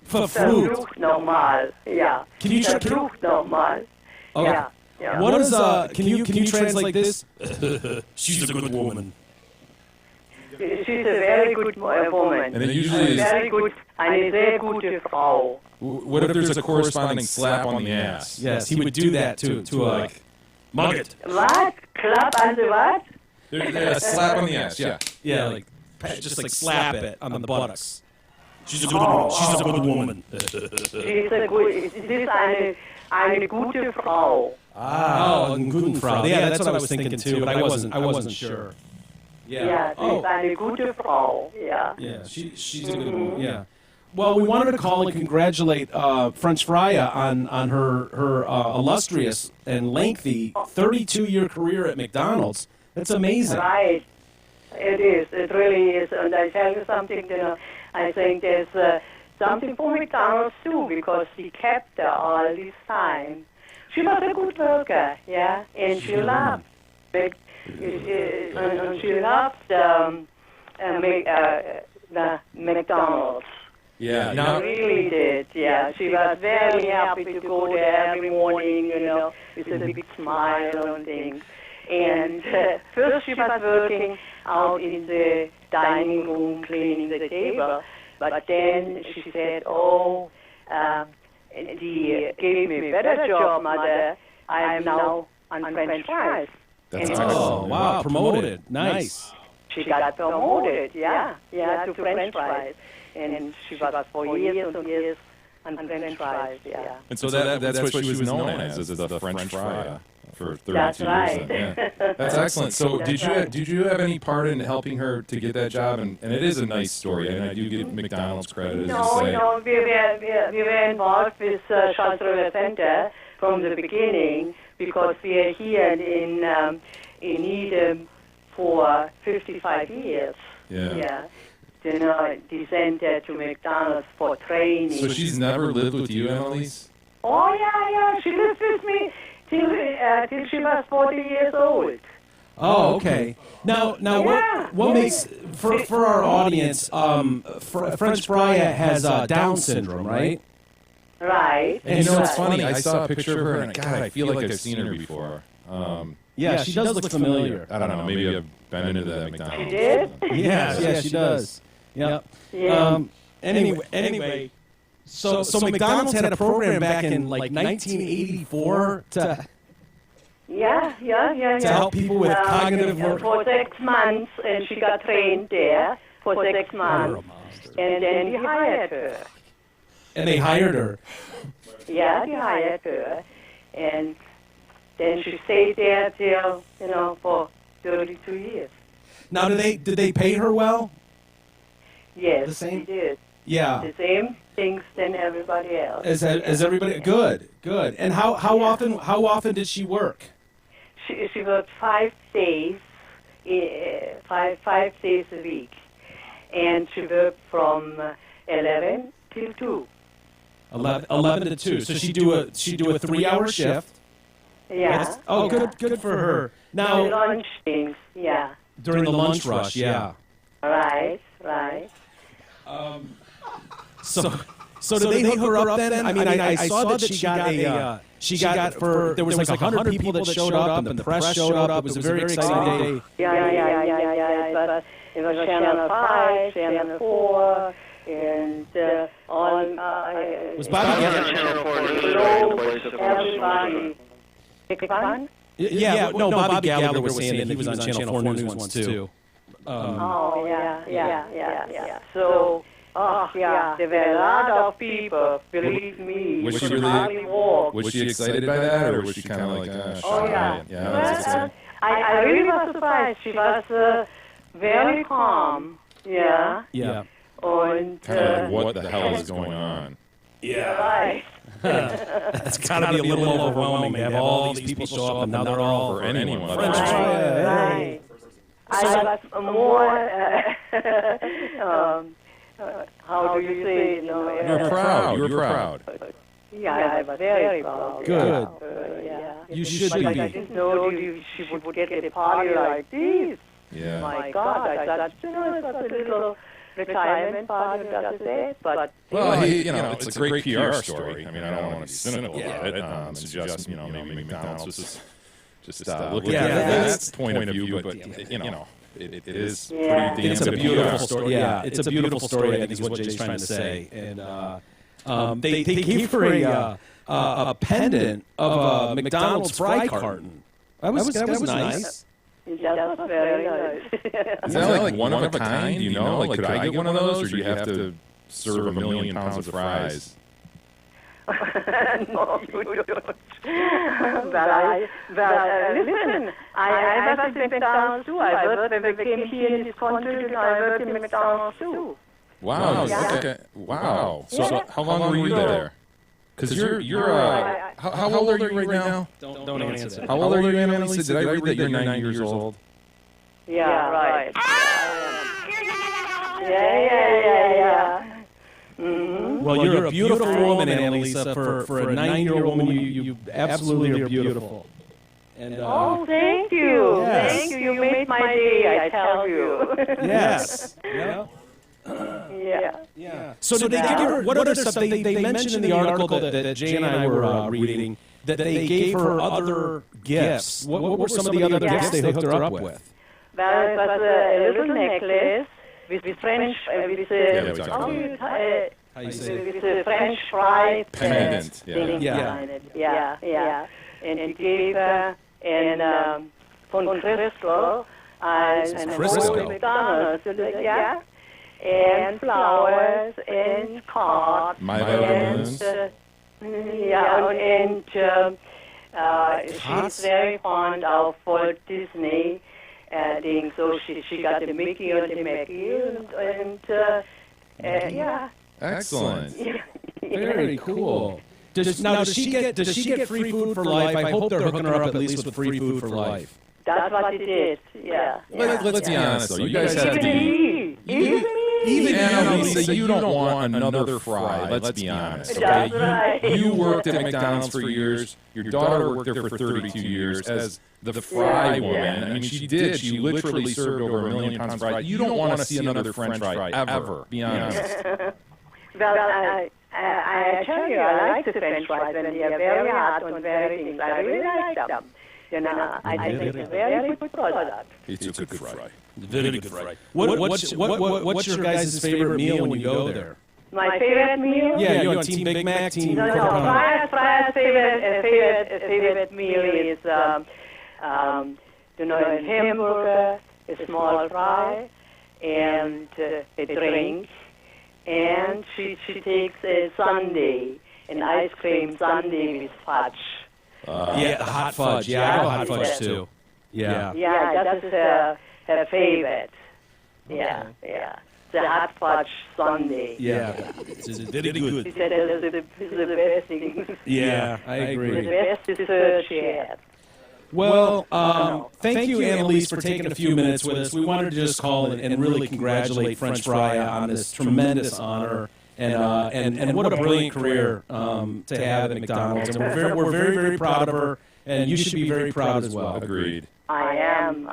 Verflucht. Normal. Yeah. Can you Verflucht normal. Okay. Yeah. What is Can you translate this? She's a good woman. She's a very good woman. And it usually is. Very good. Eine sehr gute Frau. What if there's a corresponding slap on the ass? Yes, he would do that to like Mugget. What? Clap on the what? A slap on the ass, yeah. Yeah, like just like slap it on the buttocks. She's a good woman. She's a good. This is eine gute Frau. Oh, guten Frau. Yeah, that's what I was thinking too, but I wasn't sure. Ja, sie ist eine gute Frau. Ja. Yeah, she's a good woman. Yeah. Well, we wanted to call and congratulate French Freya on her illustrious and lengthy 32-year career at McDonald's. That's amazing. Right. It is. It really is. And I tell you something, I think there's something for McDonald's too, because she kept her all this time. She was a good worker, yeah, and she loved she loved the McDonald's. Yeah. She Now, really did, yeah. She was very happy to go there every morning, with a big smile and things. And first she was working out in the dining room cleaning the table, but then she said, they gave me a better job, Mother. I am now on French fries. that's And Oh, wow, promoted. Nice. she got promoted, yeah, to French fries. And she was for years and years on French fries, yeah. And so that's what she was known as the French Fry for 32 That's right. years. Yeah. That's excellent. So did you have any part in helping her to get that job? And it is a nice story, and I do give McDonald's credit. As you say. We were involved with Charles River Center from the beginning, because we are here in Eden for 55 years. Yeah. Then I sent her to McDonald's for training. So she's never lived with you, Annalise? Oh, yeah. She lived with me till she was 40 years old. Oh, okay. Now, what makes for our audience? French Frya has Down syndrome, right? Right. And you know, it's funny. I saw a picture of her, and God, I feel like I've seen her before. Yeah, she does look familiar. I don't know. Maybe I've been into that McDonald's. She did? Yeah, she does. Yep. Yeah. Anyway, so McDonald's had a program back in like 1984 to help people with cognitive work. For 6 months, and she got trained there for 6 months. And then we hired her. And they hired her. Yeah, they hired her. And then she stayed there till, for 32 years. Now, did they pay her well? Yes, The same? she did. Yeah. The same things than everybody else. As everybody, good. And how often did she work? She worked 5 days, 5 days a week, and she worked from 11 till 2. 11 to 2. So she do a 3-hour shift. Yeah. Good for her. The Now lunch things. Yeah. during the lunch rush, yeah. Right. So did they hook her up then? I mean, I saw that she got there was like 100 people that showed up and the press showed up. It was a very exciting day. Yeah. But it was Channel 5, Channel 4, and on. Was Bobby Everybody. Pardon? Bobby Gallagher was saying that he was on Channel 4 News once too. Oh, yeah. So, there were a lot of people, believe me. Was she could hardly really? walk. Was she excited by that, or was she kind of like, Oh, yeah. Yeah, that's exciting. I really was surprised. She was very calm. Yeah. Yeah. And, Kind of like, what the hell is going on? right. It's got to be a little overwhelming to have all these people show up and now they're all For anyone. French Frya. Right. I was more, how do you say it? You're proud. You were proud. Yeah, I was very proud. Good. Yeah. You should But I be. didn't know she would get a party like this. Yeah. My God, I thought, it's a little retirement party, that's it. But Well, it's a great PR story. I mean, I don't want to be cynical about it. Suggest, maybe McDonald's was just looking at that point of view, but it is pretty damn It's a good beautiful PR. story. Yeah, it's a beautiful story, I think is what Jay's trying to say. And they gave her a pendant of a McDonald's fry carton. That was nice. that was very nice. Is that like one of a kind? Do you know? Like, could I get one of those, or do you have to serve 1 million pounds of fries? No, you don't. Listen, I was in McDonald's too. I worked when we came here in this country. I worked in McDonald's too. Wow. Yeah. Okay. Wow. So how long were you there? Because how old are you right now? Don't answer that. How old are you, Annalise? Did I read that you're 9 years old? Yeah, right. Yeah. Mm-hmm. Well, you're a beautiful woman, Annalisa. For a 9-year-old woman, you absolutely are beautiful. And, oh, thank you. Yes. Thank you. You made my day, I tell you. yes. Yeah. Yeah. So did they give her, what other stuff? They mentioned in the article that Jay and I were reading that they gave her other gifts. What were some of the other gifts they hooked her up with? Well, it was a little necklace with French, with a French fry Pendant. thing behind it. Yeah. And he gave her von Frisco and Frisco? McDonald's. Yeah. And flowers and cards. My Vitamins. She's very fond of Walt Disney things, so she got the Mickey and the Mickey, and yeah. Excellent. Very cool. Does she get free food for life? I hope they're hooking her up at least with free food for life. That's what it is. Yeah. Let's be honest, though. You guys have to be... Even Lisa, you don't want another fry. Let's be honest. That's right. You worked at McDonald's for years. Your daughter worked there for 32 years as the fry woman. I mean, she did. She literally served over 1 million pounds of fries. You don't want to see another French fry ever. Be honest. Well, I tell you, I like the French fries, and they are very hot and very things. I really like them. You know, I think it's a very good product. It's a good fry. Very good fry. What's your guys' favorite meal when you go there? My favorite meal? Yeah, you on Team Big Mac, Team... No, Fry's favorite meal is, a hamburger, a small fry, and a drink. And she takes a sundae, an ice cream sundae with fudge. The hot fudge. Yeah, I love hot fudge too. Yeah. Yeah, that is her favorite. Yeah. The hot fudge sundae. Yeah. It's very good. She said it's the best thing. Yeah, I agree. The best dessert she had. Well, thank you, Annalise, for taking a few minutes with us. We wanted to just call and really congratulate French Fry on this tremendous honor. And what a brilliant career to have at McDonald's. And we're very, very proud of her, and you should be very proud as well. Agreed. I am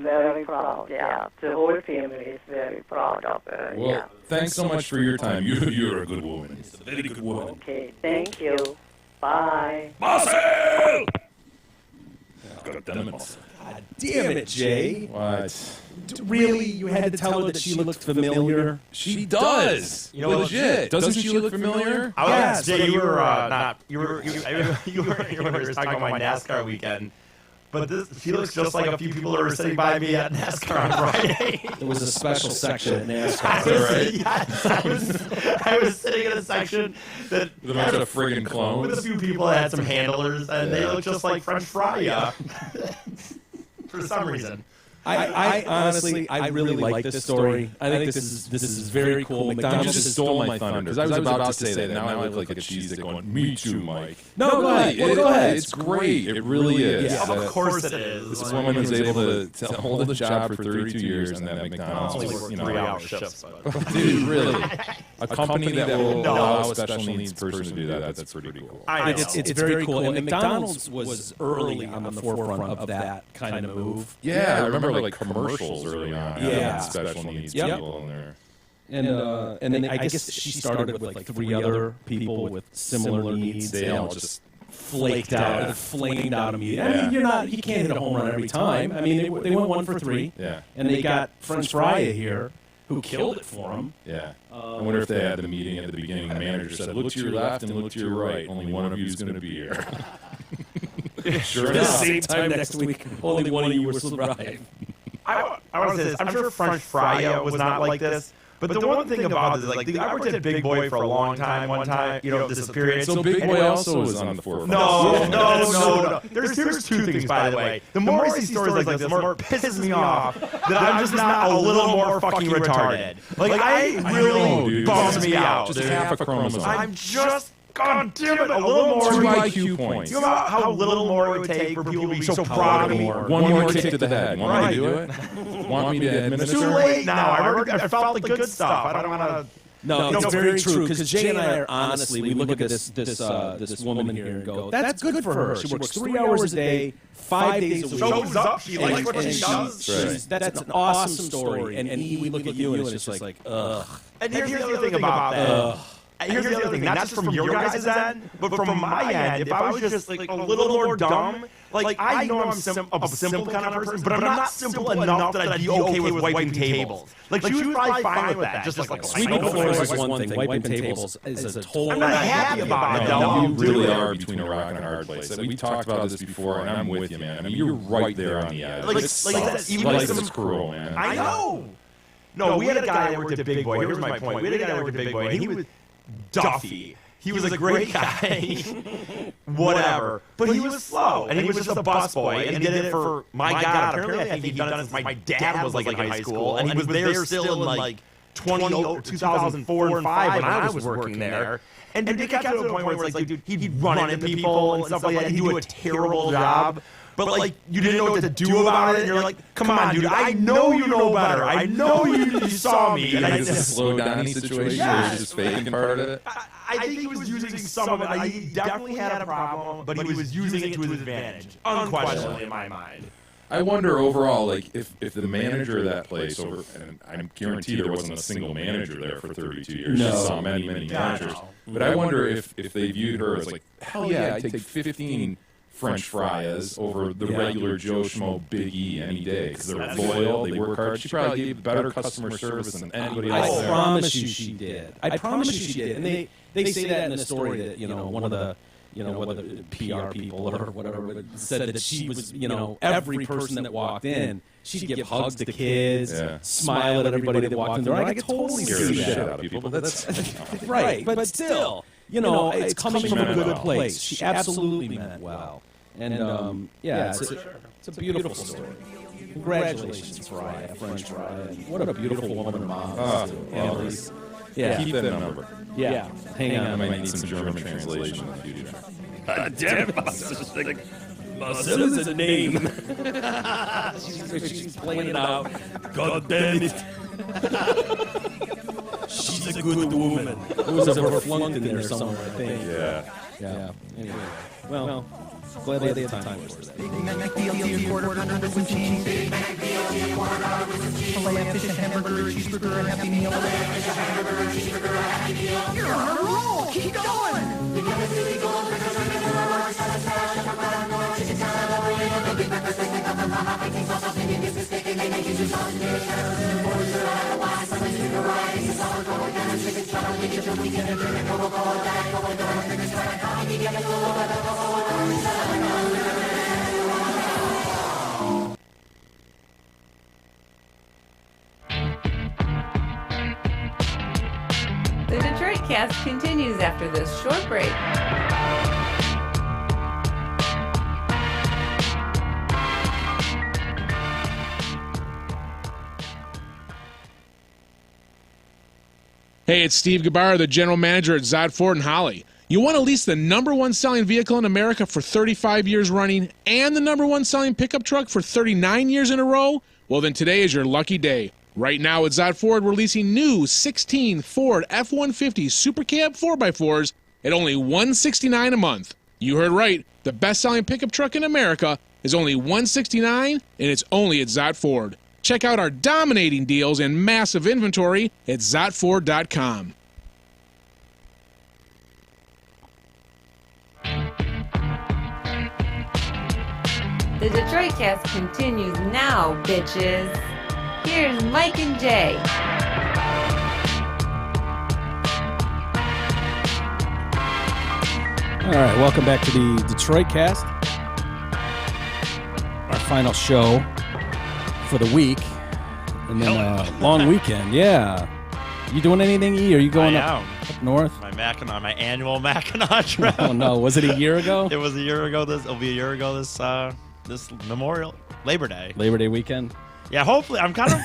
very proud, yeah. The whole family is very proud of her, Well, thanks so much for your time. You're a good woman. A very good woman. Okay, thank you. Bye. Marcel! God damn it. God damn it, Jay. What? Really? You had to tell her that she looked familiar? She does. You know, legit. Doesn't she look familiar? Yes, Jay, you were talking about my NASCAR weekend. But she looks just like a few people that were sitting by me at NASCAR on Friday. There was a special section at NASCAR. Yes, I was sitting in a section that had a friggin' clone. with a few people that had some handlers, and they looked just like French Fry for some reason. I honestly, I really like this story. I think this is very cool. McDonald's just stole my thunder because I was about to say that. Now I look like a cheese that going, me too, Mike. No, go ahead. Well, go ahead. It's great. It really is. Yeah, of course it is. This woman was able to hold a job for 32 years, and then McDonald's was, 3-hour shifts. Dude, really, a company that will allow a special needs person to do that's pretty cool. It's very cool. And McDonald's was early on the forefront of that kind of move. Yeah, I remember like commercials early on. Yeah, special needs people in there. And then I guess she started with like 3 other people with similar needs. They all just flaked out, flamed out immediately. I mean, you can't hit a home run every time. I mean, they went 1 for 3. Yeah. And they got French Fry here, who killed it for them. Yeah. I wonder if they had the meeting at the beginning. The manager said, "Look to your left and look to your right. Only one of you is going to be here." Sure enough. Same time next week, only one of you will survive. I want to say this. I'm sure French Fry was not like this. But the one thing about this is, like, I worked at Big Boy for a long time, one time, this period. So Big Boy also was on the forefront. No. There's 2 things, by the way. The more I see stories like this, the more it pisses me off that I'm just not a little more fucking retarded. Like, I really bums me out. Just half a chromosome. I'm just... God damn it, a little more 2 IQ points. You know how little more it would take for people to be so proud of me? One more kick to the head. Want me to do it? Want me to administer? Too late now. I felt the good stuff. I don't want to... No, it's very true, because Jay and I are honestly, we look at this woman here and go, that's good for her. She works 3 hours a day, 5 days a week. Shows up. She likes what she does. That's an awesome story. And we look at you and it's just like, ugh. And here's the other thing about that. Here's the other thing, not just from your guys' end, but from my end, if I was just like a little more dumb, like I know I'm a simple kind of person, but I'm not simple enough that I'd be okay with wiping tables. Like she was probably fine with that, just like sweeping floors is one thing, wiping tables is a total... I'm not happy about it, though. You really are between a rock and a hard place. We talked about this before, and I'm with you, man. I mean, you're right there on the edge. It's cruel, man. I know. No, we had a guy that worked at Big Boy. Here's my point. We had a guy that worked at Big Boy, and he was... Duffy. He was a great guy, whatever. But he was slow, and he was just a busboy, and he did it for, my God, apparently I think he'd done it since my dad was like in high school, and he was there still in like 2004 and 5 when I was working there. And dude, it got to a point where it's like, dude, he'd run into people and stuff like that. He'd do a terrible job. But, like, you didn't know what to do about it. And you're like, come on, dude, I know you know better. I know you saw me. And it's a slow Donnie situation where he's just faking part of it. I think he was using some of it. He definitely had a problem, but he was using it to his advantage, unquestionably in my mind. I wonder overall, like, if the manager of that place, and I guarantee there wasn't a single manager there for 32 years. No. She saw many managers. But I wonder if they viewed her as like, hell yeah, I'd take 15 French fries over the regular Joe Schmo Big E any day because they're loyal, they work hard. She probably gave better customer service than anybody else. I promise you she did. I promise you she did. And they say that in the story that, one of the, whether PR people or whatever said that she was, every person that walked in, she'd give hugs to kids, smile at everybody that walked in there. I could totally scare the see shit that. out of people, but that's right. But still, it's coming from a good place. She absolutely meant well. And, it's a beautiful story. Congratulations, Raya, French Raya. What a beautiful woman mom is. Yeah. Keep that number. Yeah. Hang on. I might need some German translation in the future. Damn it, Marcel is a name. She's playing it out. God damn it. She's a good woman. There was a verflunked in there somewhere, I think. Yeah. Anyway. Well, glad they had time for that. Big Mac BLT, quarter pounder with some cheese. Big Mac BLT, quarter pounder with some cheese. Filet fish, a hamburger, a cheeseburger, a Happy Meal. Filet fish, a hamburger, a cheeseburger, a Happy Meal. You're on a roll. Keep going. We gotta really go. The Detroit Cast continues after this short break. Hey, it's Steve Gabar, the general manager at Zod Ford in Holly. You want to lease the #1 selling vehicle in America for 35 years running and the #1 selling pickup truck for 39 years in a row? Well, then today is your lucky day. Right now at Zod Ford, we're leasing new 16 Ford F-150 Super Cab 4x4s at only $169 a month. You heard right. The best-selling pickup truck in America is only $169, and it's only at Zod Ford. Check out our dominating deals and massive inventory at ZotFord.com. The Detroit Cast continues now, bitches. Here's Mike and Jay. All right, welcome back to the Detroit Cast. Our final show for the week, and then a long weekend. Yeah, you doing anything? E? Are you going up north? My annual Mackinac trip. Oh no, was it a year ago? It was a year ago. It'll be a year ago this Memorial Labor Day weekend. Yeah, hopefully. I'm kind of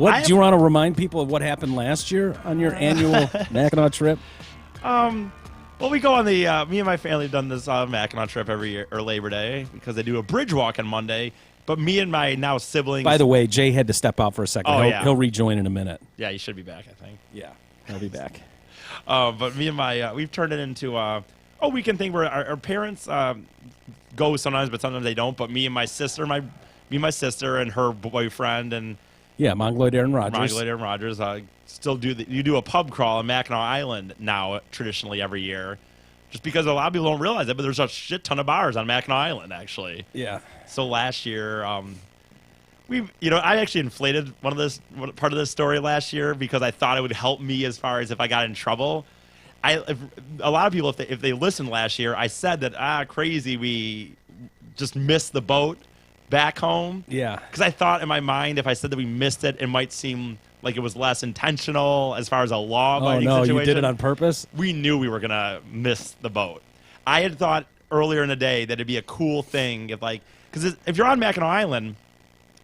like. Do you want to remind people of what happened last year on your annual Mackinac trip? Well, we go on the. Me and my family have done this Mackinac trip every year or Labor Day because they do a bridge walk on Monday. But me and my now siblings. By the way, Jay had to step out for a second. He'll rejoin in a minute. Yeah, he should be back, I think. Yeah, he'll be back. But me and my we've turned it into a weekend thing where our parents go sometimes, but sometimes they don't. But me and my sister, and her boyfriend, and Mongoloid Aaron Rodgers. Still you do a pub crawl on Mackinac Island now traditionally every year, just because a lot of people don't realize it. But there's a shit ton of bars on Mackinac Island actually. Yeah. So last year, I actually inflated part of this story last year because I thought it would help me as far as if I got in trouble. A lot of people, if they listened last year, I said that crazy we just missed the boat back home. Yeah. Because I thought in my mind if I said that we missed it, it might seem like it was less intentional as far as a law-abiding situation. You did it on purpose? We knew we were going to miss the boat. I had thought earlier in the day that it'd be a cool thing because if you're on Mackinac Island,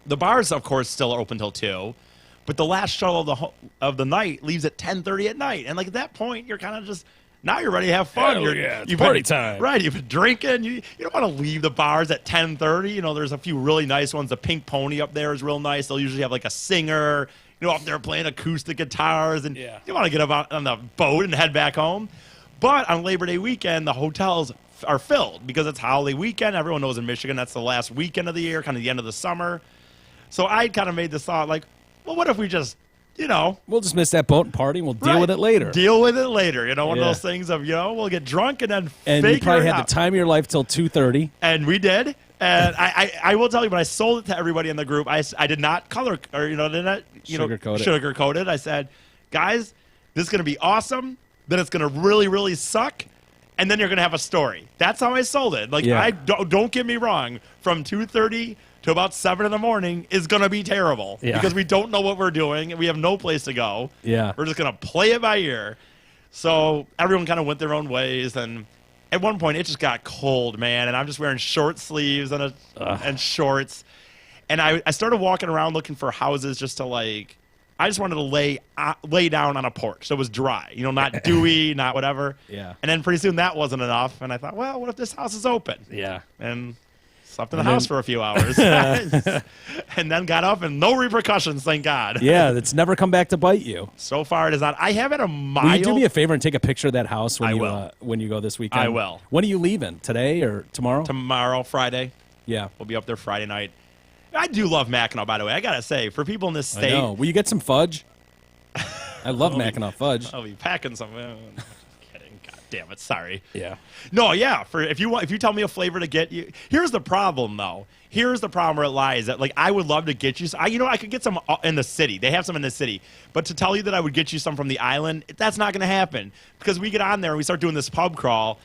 the bars, of course, still are open till 2. but the last shuttle of the night leaves at 10:30 at night, and like at that point, you're kind of just. Now you're ready to have fun. It's party time. Right, you've been drinking. You don't want to leave the bars at 10:30. You know, there's a few really nice ones. The Pink Pony up there is real nice. They'll usually have like a singer, up there playing acoustic guitars. And you want to get up on the boat and head back home. But on Labor Day weekend, the hotels are filled because it's holiday weekend. Everyone knows in Michigan that's the last weekend of the year, kind of the end of the summer. So I kind of made this thought like, well, what if we just we'll just miss that boat and party, and we'll deal with it later. Deal with it later. One of those things of, we'll get drunk and then and figure you probably it had out. the time of your life till 2:30. And we did. And I will tell you, when I sold it to everybody in the group, I did not color or sugarcoat it. I said, guys, this is going to be awesome. Then it's going to really, really suck. And then you're going to have a story. That's how I sold it. Like, don't get me wrong. From 2:30 to about 7 in the morning is going to be terrible because we don't know what we're doing and we have no place to go. Yeah. We're just going to play it by ear. So everyone kind of went their own ways. And at one point, it just got cold, man. And I'm just wearing short sleeves and shorts. And I started walking around looking for houses just to I just wanted to lay down on a porch so it was dry, not dewy, not whatever. Yeah. And then pretty soon that wasn't enough. And I thought, well, what if this house is open? Yeah. And slept in the house for a few hours. And then got up and no repercussions, thank God. Yeah, it's never come back to bite you. So far it is not. I have had a mild. Will you do me a favor and take a picture of that house when I you will. When you go this weekend? I will. When are you leaving? Today or tomorrow? Tomorrow, Friday. Yeah. We'll be up there Friday night. I do love Mackinac, by the way. I got to say, for people in this state. I know. Will you get some fudge? I love Mackinac fudge. I'll be packing some. Kidding. God damn it. Sorry. Yeah. No, yeah. If you tell me a flavor to get you. Here's the problem, though. Here's the problem where it lies. That I would love to get you. I could get some in the city. They have some in the city. But to tell you that I would get you some from the island, that's not going to happen because we get on there and we start doing this pub crawl.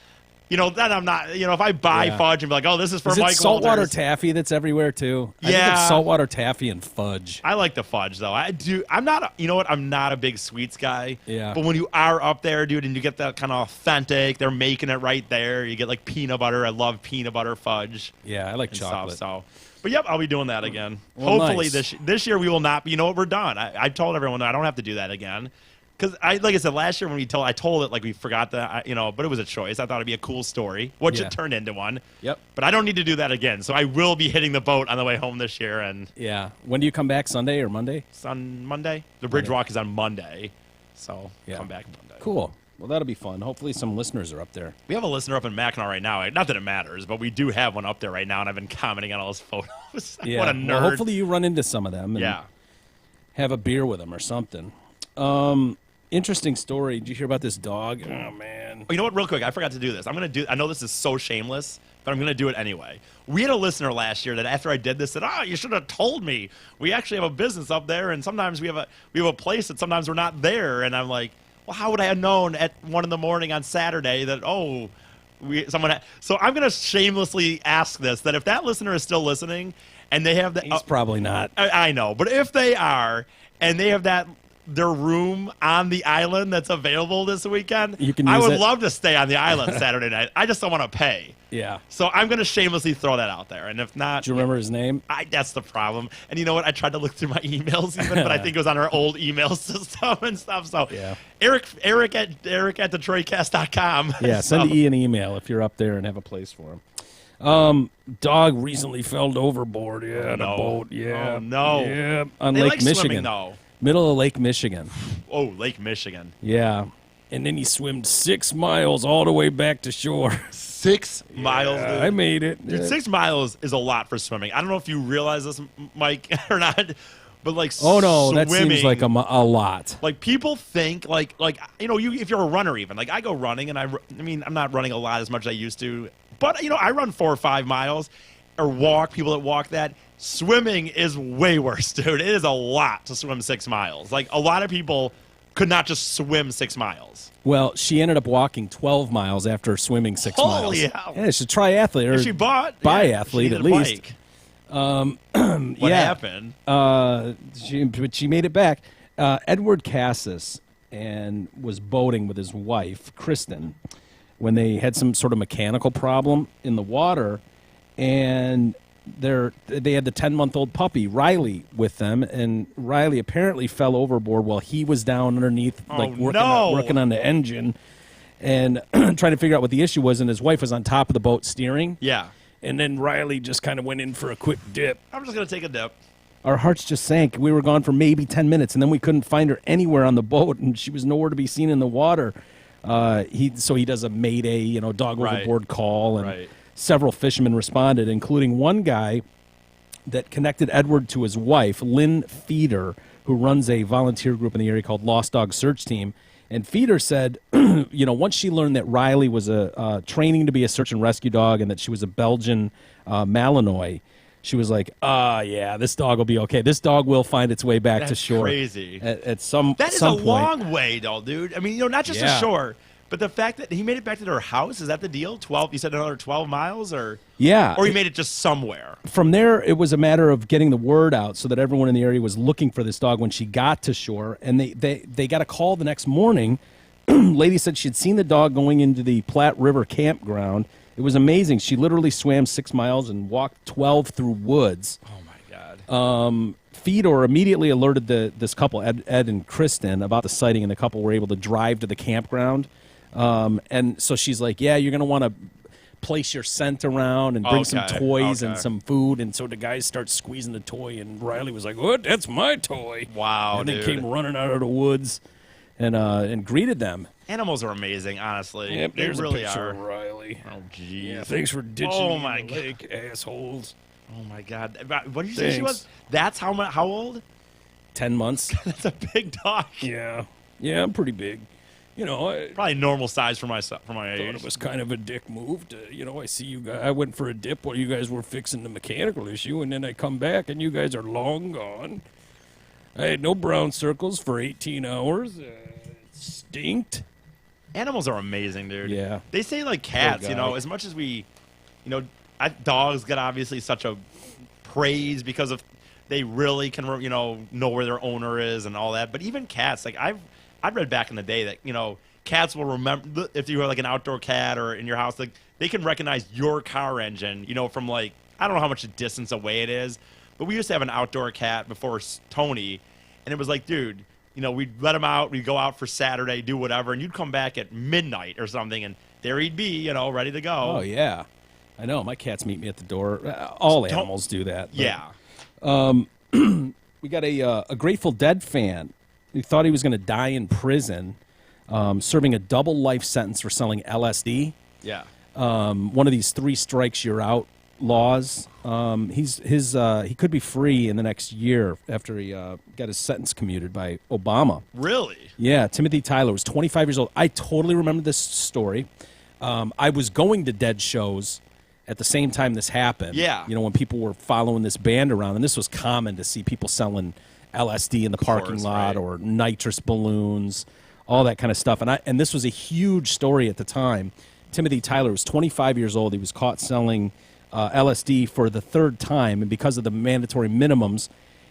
Then I'm not. If I buy fudge and be like, oh, this is for Is Mike it saltwater Walters. taffy that's everywhere too? I think Yeah. it's saltwater taffy and fudge. I like the fudge though. I do. I'm not. You know what? I'm not a big sweets guy. Yeah. But when you are up there, dude, and you get that kind of authentic, they're making it right there. You get like peanut butter. I love peanut butter fudge. Yeah, I like and chocolate. Stuff, but yep, I'll be doing that again. Well, Hopefully nice. this year we will not. You know what? We're done. I told everyone that I don't have to do that again. Because like I said, last year when I told it like we forgot that, but it was a choice. I thought it'd be a cool story, which it turned into one. Yep. But I don't need to do that again. So I will be hitting the boat on the way home this year. And Yeah. When do you come back? Sunday or Monday? it's on Monday. The bridge walk is on Monday. So Yeah. come back Monday. Cool. Well, that'll be fun. Hopefully some listeners are up there. We have a listener up in Mackinac right now. Not that it matters, but we do have one up there right now, and I've been commenting on all his photos. Yeah. What a nerd. Well, hopefully you run into some of them and have a beer with them or something. Interesting story. Did you hear about this dog? Oh, man. You know what? Real quick, I forgot to do this. I know this is so shameless, but I'm going to do it anyway. We had a listener last year that after I did this said, you should have told me. We actually have a business up there, and sometimes we have a place that sometimes we're not there. And I'm like, well, how would I have known at 1 a.m. on Saturday that, So I'm going to shamelessly ask this, that if that listener is still listening and they have that. He's probably not. I know, but if they are and they have their room on the island that's available this weekend, You can I use would it. love to stay on the island Saturday night. I just don't want to pay. Yeah. So I'm going to shamelessly throw that out there. And if not, Do you remember his name? that's the problem. And you know what? I tried to look through my emails even, but I think it was on our old email system and stuff. So Yeah. Eric at DetroitCast.com. Yeah, send So- E an email if you're up there and have a place for him. Dog recently fell overboard. Yeah, on a No. boat. Yeah. Oh, no. Yeah, on They Lake like swimming, Michigan. though. Middle of Lake Michigan. Oh, Lake Michigan. Yeah. And then he swam 6 miles all the way back to shore. 6 miles. Dude. I made it. Dude, Yeah. 6 miles is a lot for swimming. I don't know if you realize this, Mike, or not, but like Oh, no, that swimming, seems like a lot. like people think like if you're a runner even like I go running and I mean I'm not running a lot as much as I used to, but I run 4 or 5 miles or walk. People that walk that. Swimming is way worse, dude. It is a lot to swim 6 miles. Like a lot of people could not just swim 6 miles. Well, she ended up walking 12 miles after swimming 6 miles. Holy hell. Yeah, she's a triathlete or She bought biathlete she at needed a least. bike. What yeah. happened? But she made it back. Edward Cassis and was boating with his wife, Kristen, when they had some sort of mechanical problem in the water. And they had the 10-month-old puppy Riley with them, and Riley apparently fell overboard while he was down underneath, working on the engine, and trying to figure out what the issue was. And his wife was on top of the boat steering. Yeah. And then Riley just kind of went in for a quick dip. I'm just gonna take a dip. Our hearts just sank. We were gone for maybe 10 minutes, and then we couldn't find her anywhere on the boat, and she was nowhere to be seen in the water. He does a mayday, dog overboard call, and several fishermen responded, including one guy that connected Edward to his wife, Lynn Feeder, who runs a volunteer group in the area called Lost Dog Search Team. And Feeder said, once she learned that Riley was training to be a search and rescue dog and that she was a Belgian Malinois, she was like, yeah, this dog will be okay. This dog will find its way back to shore. Crazy. At some That is some a point. long way, though, dude. I mean, not just to shore, but the fact that he made it back to their house, is that the deal? 12, you said another 12 miles? Or he made it just somewhere? From there, it was a matter of getting the word out so that everyone in the area was looking for this dog when she got to shore. And they got a call the next morning. Lady said she'd seen the dog going into the Platte River campground. It was amazing. She literally swam 6 miles and walked 12 through woods. Oh, my God. Fedor immediately alerted this couple, Ed and Kristen, about the sighting, and the couple were able to drive to the campground. And so she's like, yeah, you're going to want to place your scent around and bring some toys and some food. And so the guys start squeezing the toy, and Riley was like, what? That's my toy. Wow, and they came running out of the woods and greeted them. Animals are amazing, honestly. Yep, they there's really a picture are. of Riley. Oh, geez. Yeah, thanks for ditching me in the lake, assholes. Oh, my God. What did you say she was? That's how old? 10 months. That's a big dog. Yeah. Yeah, I'm pretty big. Probably normal size for my age. Thought it was kind of a dick move to, I see you guys. I went for a dip while you guys were fixing the mechanical issue, and then I come back and you guys are long gone. I had no brown circles for 18 hours. Stinked. Animals are amazing, dude. Yeah. They say like cats, as much as we, dogs get obviously such a praise because of they really can, know where their owner is and all that. But even cats, like I've read back in the day that, cats will remember if you have like an outdoor cat or in your house, like they can recognize your car engine, from like, I don't know how much distance away it is, but we used to have an outdoor cat before Tony, and it was like, dude, we'd let him out, we'd go out for Saturday, do whatever, and you'd come back at midnight or something, and there he'd be, ready to go. Oh, yeah. I know. My cats meet me at the door. All animals do that. But, yeah. We got a Grateful Dead fan who thought he was going to die in prison, serving a double life sentence for selling LSD. Yeah. One of these 3 strikes you're out laws. He could be free in the next year after he got his sentence commuted by Obama. Really? Yeah. Timothy Tyler was 25 years old. I totally remember this story. I was going to Dead shows at the same time this happened. Yeah. When people were following this band around, and this was common to see people selling LSD in the parking lot or nitrous balloons, all that kind of stuff. And this was a huge story at the time. Timothy Tyler was 25 years old. He was caught selling LSD for the 3rd time, and because of the mandatory minimums,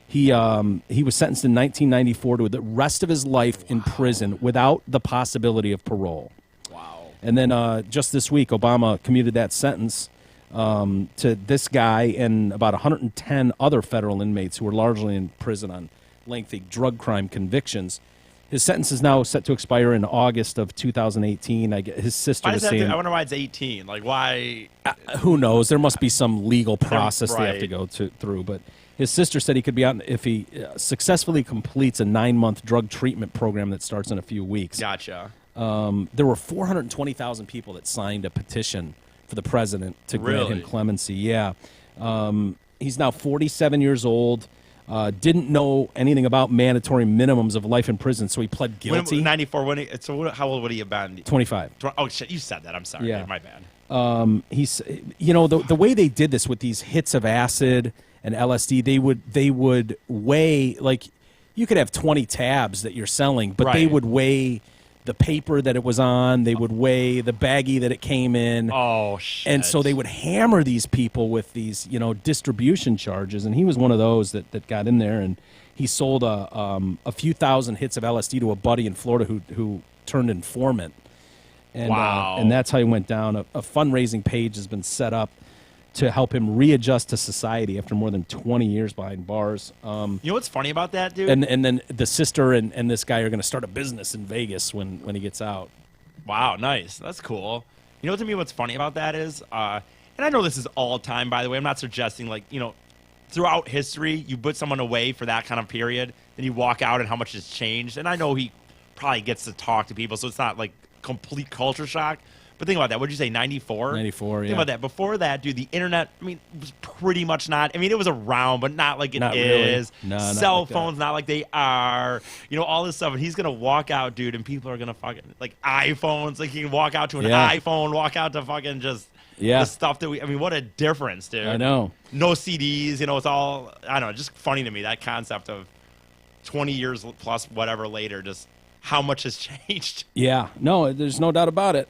he was sentenced in 1994 to the rest of his life in prison without the possibility of parole. Wow. And then just this week, Obama commuted that sentence to this guy and about 110 other federal inmates who were largely in prison on lengthy drug crime convictions. His sentence is now set to expire in August of 2018. His sister was saying, I wonder why it's 18. Like, why? Who knows? There must be some legal process they have to go through. But his sister said he could be out if he successfully completes a 9-month drug treatment program that starts in a few weeks. Gotcha. There were 420,000 people that signed a petition for the president to grant him clemency. Yeah. He's now 47 years old. Didn't know anything about mandatory minimums of life in prison, so he pled guilty. 94. How old would he have been? 25. Oh shit! You said that. I'm sorry. Yeah. My bad. He's, the way they did this with these hits of acid and LSD, they would weigh, like, you could have 20 tabs that you're selling, but they would weigh the paper that it was on. They would weigh the baggie that it came in. Oh, shit. And so they would hammer these people with these, distribution charges. And he was one of those that got in there, and he sold a few thousand hits of LSD to a buddy in Florida who turned informant. And, wow. And that's how he went down. A fundraising page has been set up to help him readjust to society after more than 20 years behind bars. You know what's funny about that, dude? And then the sister and this guy are going to start a business in Vegas when he gets out. Wow, nice. That's cool. You know, to me, what's funny about that is, and I know this is all time, by the way. I'm not suggesting, like, you know, throughout history, you put someone away for that kind of period, then you walk out and how much has changed. And I know he probably gets to talk to people, so it's not like complete culture shock. But think about that. What did you say, 94? 94, yeah. Think about that. Before that, dude, the internet, I mean, was pretty much not. I mean, it was around, but not like it is. Really. No, Cell like phones, not like they are. You know, all this stuff. And he's going to walk out, dude, and people are going to fucking, like, iPhones. Like, you can walk out to an iPhone, walk out to fucking just the stuff that I mean, what a difference, dude. I know. No CDs, you know, it's all, I don't know, just funny to me, that concept of 20 years plus whatever later, just how much has changed. Yeah, no, there's no doubt about it.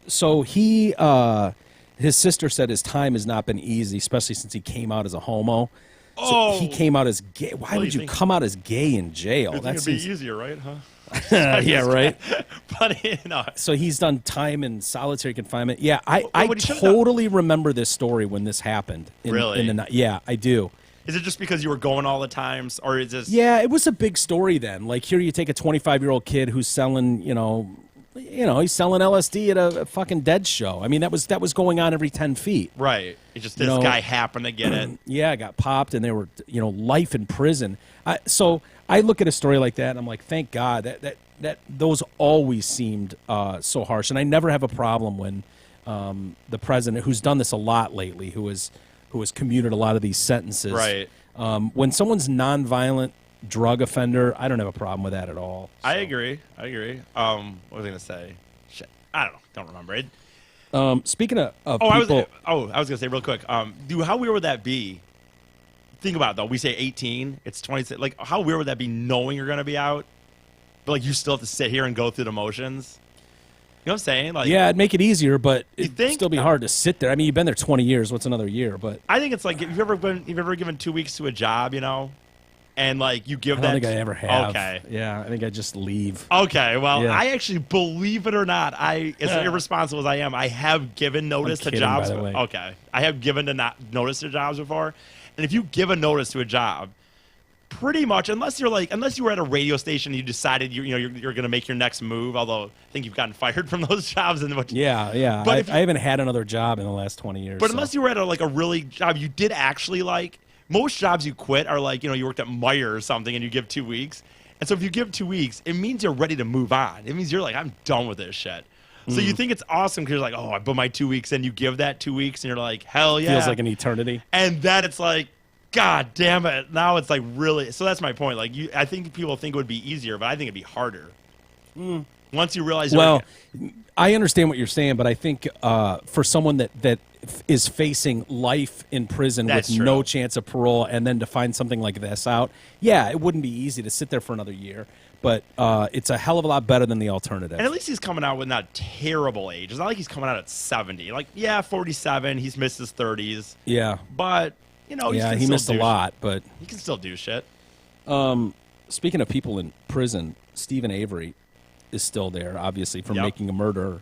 So his sister said his time has not been easy, especially since he came out as a homo. So he came out as gay. Why would you come out as gay in jail? That would be easier, right? Huh? Yeah, right. But you know. So he's done time in solitary confinement. Yeah, I totally remember this story when this happened. Really? Yeah, I do. Is it just because you were going all the times, or is this? Yeah, it was a big story then. Like here, you take a 25-year-old kid who's selling, he's selling LSD at a fucking Dead show. I mean, that was going on every 10 feet. Right. It's just this guy happened to get it. Yeah, got popped, and they were, life in prison. So I look at a story like that, and I'm like, thank God that those always seemed so harsh. And I never have a problem when the president, who's done this a lot lately, who has commuted a lot of these sentences. Right. When someone's nonviolent drug offender, I don't have a problem with that at all. So. I agree. What was I going to say? Shit. I don't know. Don't remember it. Speaking of people... I was going to say real quick. Dude, how weird would that be? Think about it, though. We say 18. It's 26. Like, how weird would that be knowing you're going to be out? But, like, you still have to sit here and go through the motions? You know what I'm saying? Like, yeah, it'd make it easier, but it'd still be hard to sit there. I mean, you've been there 20 years. What's another year? But I think it's like, if you've ever given 2 weeks to a job, and like you give that. I don't think I ever have. Okay. Yeah, I think I just leave. Okay, well, I actually, believe it or not, as irresponsible as I am, I have given notice to jobs. By the way. Okay, I have given notice to jobs before, and if you give a notice to a job, pretty much, unless you were at a radio station, and you decided you're going to make your next move. Although I think you've gotten fired from those jobs. Yeah. But I haven't had another job in the last 20 years. But unless you were at a really job you did actually like. Most jobs you quit are like, you worked at Meijer or something and you give 2 weeks. And so if you give 2 weeks, it means you're ready to move on. It means you're like, I'm done with this shit. So you think it's awesome because you're like, I put my 2 weeks in. You give that 2 weeks and you're like, hell yeah. Feels like an eternity. And then it's like, God damn it. Now it's like really. So that's my point. Like, I think people think it would be easier, but I think it'd be harder. Once you realize. I understand what you're saying, but I think for someone that is facing life in prison with no chance of parole, and then to find something like this out, it wouldn't be easy to sit there for another year. But it's a hell of a lot better than the alternative. And at least he's coming out with not terrible age. It's not like he's coming out at 70. Like, 47. He's missed his 30s. Yeah. But, he missed a lot, but he can still do shit. Speaking of people in prison, Stephen Avery is still there, obviously, from making a murderer.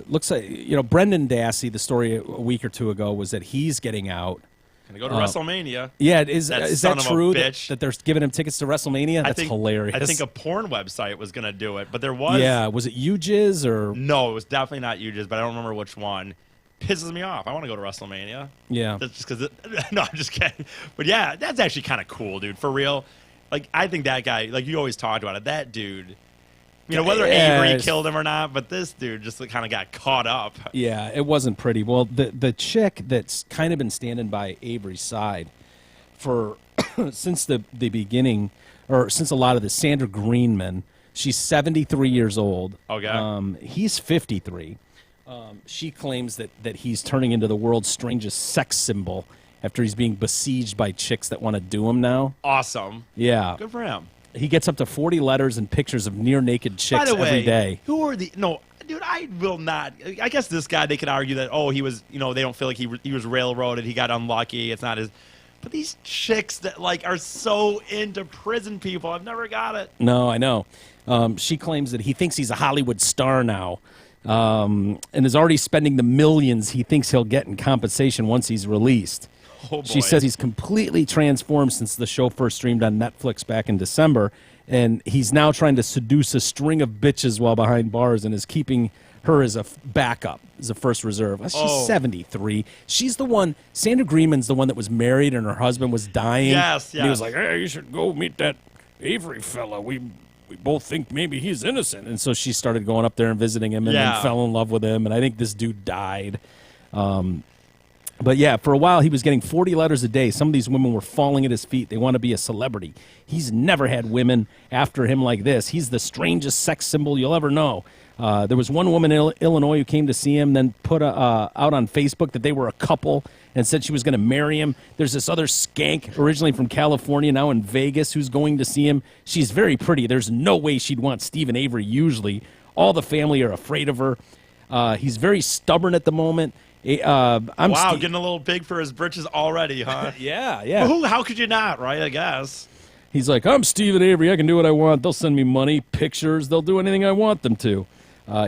Looks like, Brendan Dassey, the story a week or two ago was that he's getting out. Going to go to WrestleMania. Yeah, is that true that they're giving him tickets to WrestleMania? That's hilarious. I think a porn website was going to do it, but there was. Yeah, was it UJizz or? No, it was definitely not UJizz, but I don't remember which one. Pisses me off. I want to go to WrestleMania. Yeah. That's just because. No, I'm just kidding. But yeah, that's actually kind of cool, dude. For real. Like, I think that guy, like you always talked about it, that dude. Whether Avery killed him or not, but this dude just kind of got caught up. Yeah, it wasn't pretty. Well, the chick that's kind of been standing by Avery's side for since the beginning, or since a lot of this, Sandra Greenman, she's 73 years old. Okay. He's 53. She claims that he's turning into the world's strangest sex symbol after he's being besieged by chicks that want to do him now. Awesome. Yeah. Good for him. He gets up to 40 letters and pictures of near-naked chicks every day. Who are the... No, dude, I will not... I guess this guy, they could argue that, he was... they don't feel like he was railroaded, he got unlucky, it's not his... But these chicks that, are so into prison people, I've never got it. No, I know. She claims that he thinks he's a Hollywood star now. and is already spending the millions he thinks he'll get in compensation once he's released. Oh, boy. She says he's completely transformed since the show first streamed on Netflix back in December, and he's now trying to seduce a string of bitches while behind bars and is keeping her as a backup, as a first reserve. She's 73. She's the one, Sandra Greenman's the one that was married and her husband was dying. Yes. And he was like, hey, you should go meet that Avery fella. We both think maybe he's innocent. And so she started going up there and visiting him and then fell in love with him. And I think this dude died. But yeah, for a while he was getting 40 letters a day. Some of these women were falling at his feet. They want to be a celebrity. He's never had women after him like this. He's the strangest sex symbol you'll ever know. There was one woman in Illinois who came to see him, then put out on Facebook that they were a couple and said she was going to marry him. There's this other skank originally from California, now in Vegas, who's going to see him. She's very pretty. There's no way she'd want Stephen Avery usually. All the family are afraid of her. He's very stubborn at the moment. Getting a little big for his britches already, huh? Yeah. Well, how could you not, right? I guess. He's like, I'm Stephen Avery. I can do what I want. They'll send me money, pictures. They'll do anything I want them to.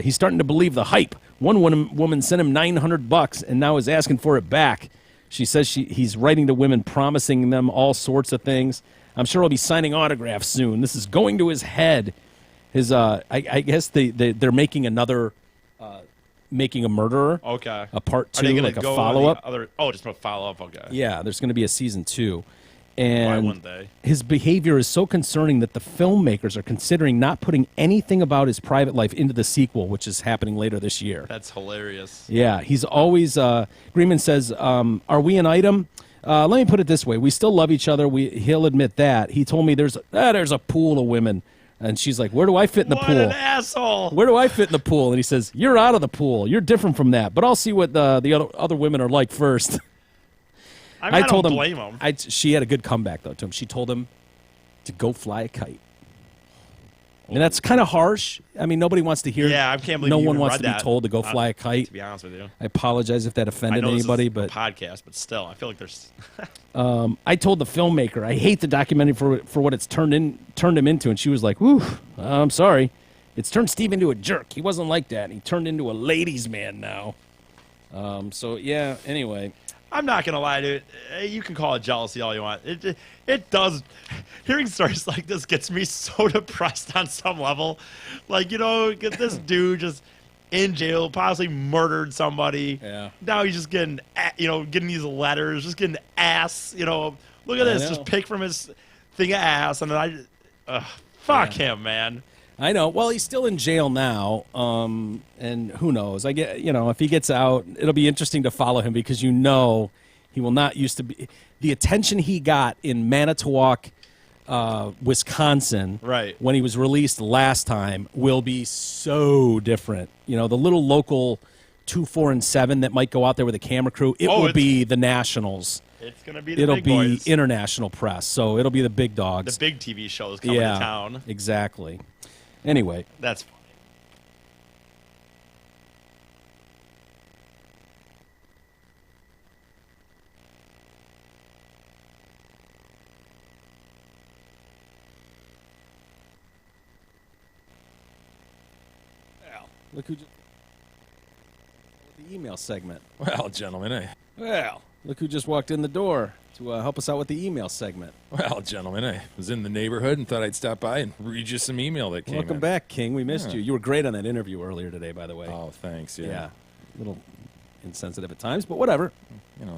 He's starting to believe the hype. One woman sent him $900 and now is asking for it back. She says he's writing to women, promising them all sorts of things. I'm sure he'll be signing autographs soon. This is going to his head. I guess they're making another... Making a Murderer. Okay. A part 2, like a follow-up. Just a follow-up. Okay. Yeah, there's going to be a season 2. And why wouldn't they? His behavior is so concerning that the filmmakers are considering not putting anything about his private life into the sequel, which is happening later this year. That's hilarious. Yeah, he's always... Greenman says, are we an item? Let me put it this way. We still love each other. He'll admit that. He told me there's a pool of women. And she's like, where do I fit in the pool? What an asshole. Where do I fit in the pool? And he says, you're out of the pool. You're different from that. But I'll see what the other women are like first. I don't blame him. She had a good comeback, though, to him. She told him to go fly a kite. And that's kind of harsh. I mean, nobody wants to hear. Yeah, I can't believe no you one even wants read to be that. told to go fly a kite. To be honest with you, I apologize if that offended anybody, this is but a podcast, but still, I feel like there's. I told the filmmaker I hate the documentary for what it's turned him into, and she was like, "Whew, I'm sorry, it's turned Steve into a jerk. He wasn't like that. He turned into a ladies' man now." So yeah. Anyway. I'm not gonna lie, dude. You can call it jealousy all you want. It does. Hearing stories like this gets me so depressed on some level. Like, get this dude just in jail, possibly murdered somebody. Yeah. Now he's just getting, getting these letters, just getting ass. Look at this, just pick from his thing of ass, and then fuck him, man. I know. Well, he's still in jail now, and who knows? I get, if he gets out, it'll be interesting to follow him because he will not used to be the attention he got in Manitowoc, Wisconsin, right, when he was released last time will be so different. The little local 2, 4, and 7 that might go out there with a camera crew, it will be the nationals. It's gonna be the big boys. International press, so it'll be the big dogs, the big TV shows coming to town. Exactly. Anyway, that's funny. Well, look who just the email segment. Well, gentlemen, look who just walked in the door to help us out with the email segment. Well, gentlemen, I was in the neighborhood and thought I'd stop by and read you some email that came in. Welcome back, King. We missed you. You were great on that interview earlier today, by the way. Oh, thanks. Yeah. A little insensitive at times, but whatever.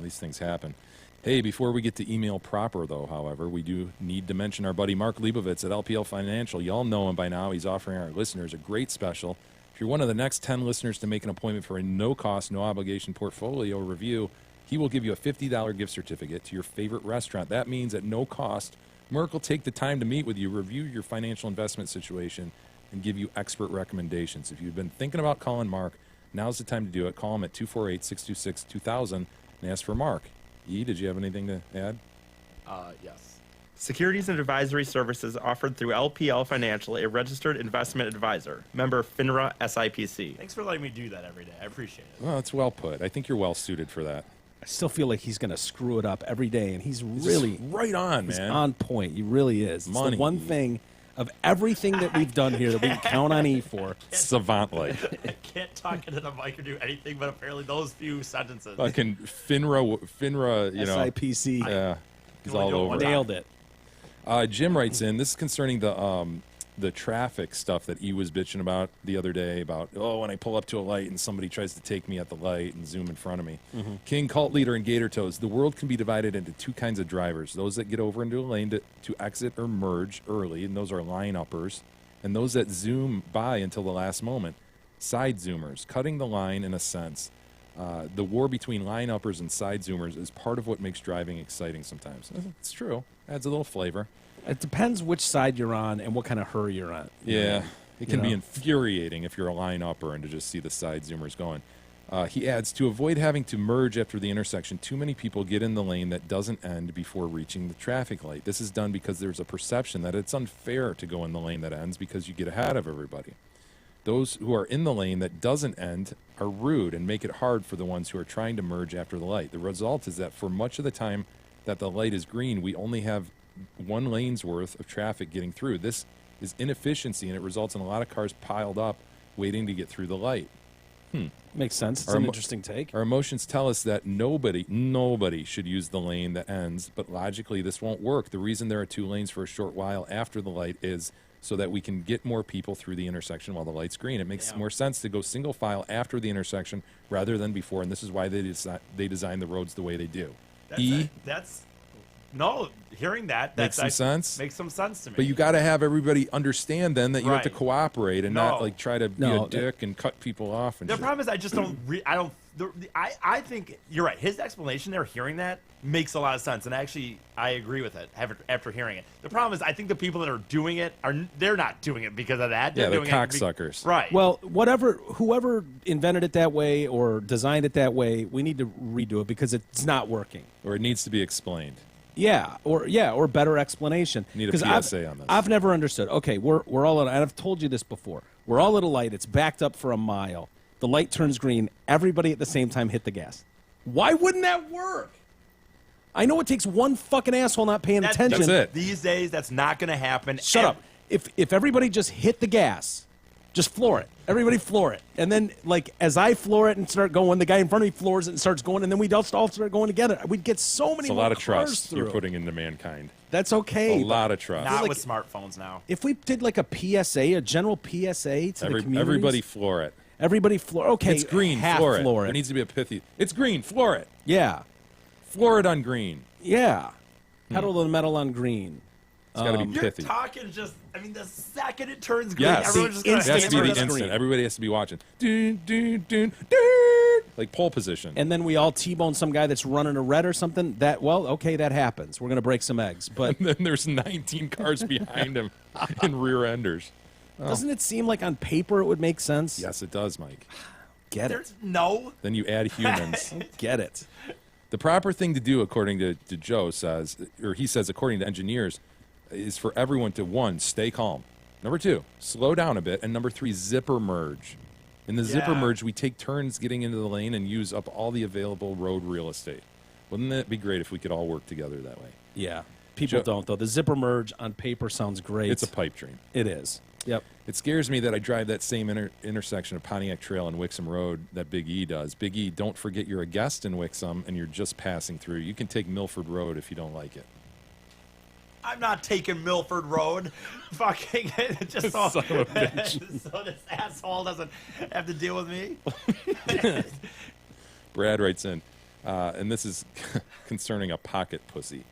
These things happen. Hey, before we get to email proper, though, however, we do need to mention our buddy Mark Leibovitz at LPL Financial. You all know him by now. He's offering our listeners a great special. If you're one of the next 10 listeners to make an appointment for a no-cost, no-obligation portfolio review, he will give you a $50 gift certificate to your favorite restaurant. That means at no cost, Mark will take the time to meet with you, review your financial investment situation, and give you expert recommendations. If you've been thinking about calling Mark, now's the time to do it. Call him at 248-626-2000 and ask for Mark. Did you have anything to add? Yes. Securities and advisory services offered through LPL Financial, a registered investment advisor. Member FINRA SIPC. Thanks for letting me do that every day. I appreciate it. Well, it's well put. I think you're well suited for that. I still feel like he's going to screw it up every day, and he's really right on, man. He's on point. He really is. It's the one thing of everything that we've done here that we can count on E for. Savant-like. I can't talk into the mic or do anything but apparently those few sentences. Fucking FINRA, you know. SIPC. Yeah. He's all over. Nailed it. Jim writes in, this is concerning the traffic stuff that E was bitching about the other day about, when I pull up to a light and somebody tries to take me at the light and zoom in front of me. Mm-hmm. King, Cult Leader, and Gator Toes, the world can be divided into two kinds of drivers. Those that get over into a lane to exit or merge early, and those are line-uppers, and those that zoom by until the last moment, side zoomers, cutting the line in a sense. The war between line-uppers and side zoomers is part of what makes driving exciting sometimes. It's true. Adds a little flavor. It depends which side you're on and what kind of hurry you're on. Yeah, it can be infuriating if you're a line-upper and to just see the side zoomers going. He adds, to avoid having to merge after the intersection, too many people get in the lane that doesn't end before reaching the traffic light. This is done because there's a perception that it's unfair to go in the lane that ends because you get ahead of everybody. Those who are in the lane that doesn't end are rude and make it hard for the ones who are trying to merge after the light. The result is that for much of the time that the light is green, we only have one lane's worth of traffic getting through. This is inefficiency, and it results in a lot of cars piled up waiting to get through the light. Makes sense. It's an interesting take. Our emotions tell us that nobody should use the lane that ends, but logically this won't work. The reason there are two lanes for a short while after the light is so that we can get more people through the intersection while the light's green. It makes more sense to go single file after the intersection rather than before, and this is why they design the roads the way they do. Hearing that makes some sense. Makes some sense to me. But you got to have everybody understand then that you have to cooperate and not like try to be a dick and cut people off. And the problem is I just don't. I think you're right. His explanation there, hearing that, makes a lot of sense, and actually I agree with it after hearing it. The problem is I think the people that are doing it they're not doing it because of that. They're doing cocksuckers. Right. Well, whoever invented it that way or designed it that way, we need to redo it because it's not working. Or it needs to be explained. Or better explanation. Need a PSA on this. I've never understood. Okay, we're all at, and I've told you this before. We're all at a light. It's backed up for a mile. The light turns green. Everybody at the same time hit the gas. Why wouldn't that work? I know it takes one fucking asshole not paying attention. That's it. These days, that's not going to happen. Shut up. If everybody just hit the gas, just floor it. Everybody floor it. And then, like, as I floor it and start going, the guy in front of me floors it and starts going, and then we'd all start going together. We'd get so many more cars It's a lot of trust through. you're putting into mankind. That's okay. A lot of trust. Not with smartphones now. If we did like a PSA, a general PSA to the community. Everybody floor it. Everybody floor. Okay, it's green. half Floor it. Floor it. There needs to be a pithy. It's green. Floor it. Yeah. Floor it on green. Yeah. Pedal to the metal on green. It's got to be pithy. You're talking the second it turns green, Yes. everyone's just going It has to be the instant. screen. Everybody has to be watching. Dun, dun, dun, dun. Like pole position. And then we all T-bone some guy that's running a red or something. That happens. We're going to break some eggs. But And then there's 19 cars behind him in rear enders. doesn't it seem like on paper it would make sense? Yes, it does, Mike. Get it. There's no. Then you add humans. Get it. The proper thing to do, according to Joe says, or he says, according to engineers, is for everyone to, 1, stay calm. Number 2, slow down a bit. And number 3, zipper merge. In the zipper merge, we take turns getting into the lane and use up all the available road real estate. Wouldn't that be great if we could all work together that way? Yeah. People don't, though. The zipper merge on paper sounds great. It's a pipe dream. It is. Yep. It scares me that I drive that same intersection of Pontiac Trail and Wixom Road that Big E does. Big E, don't forget you're a guest in Wixom and you're just passing through. You can take Milford Road if you don't like it. I'm not taking Milford Road. Fucking just so, Son of a bitch. so this asshole doesn't have to deal with me. Brad writes in, and this is concerning a pocket pussy.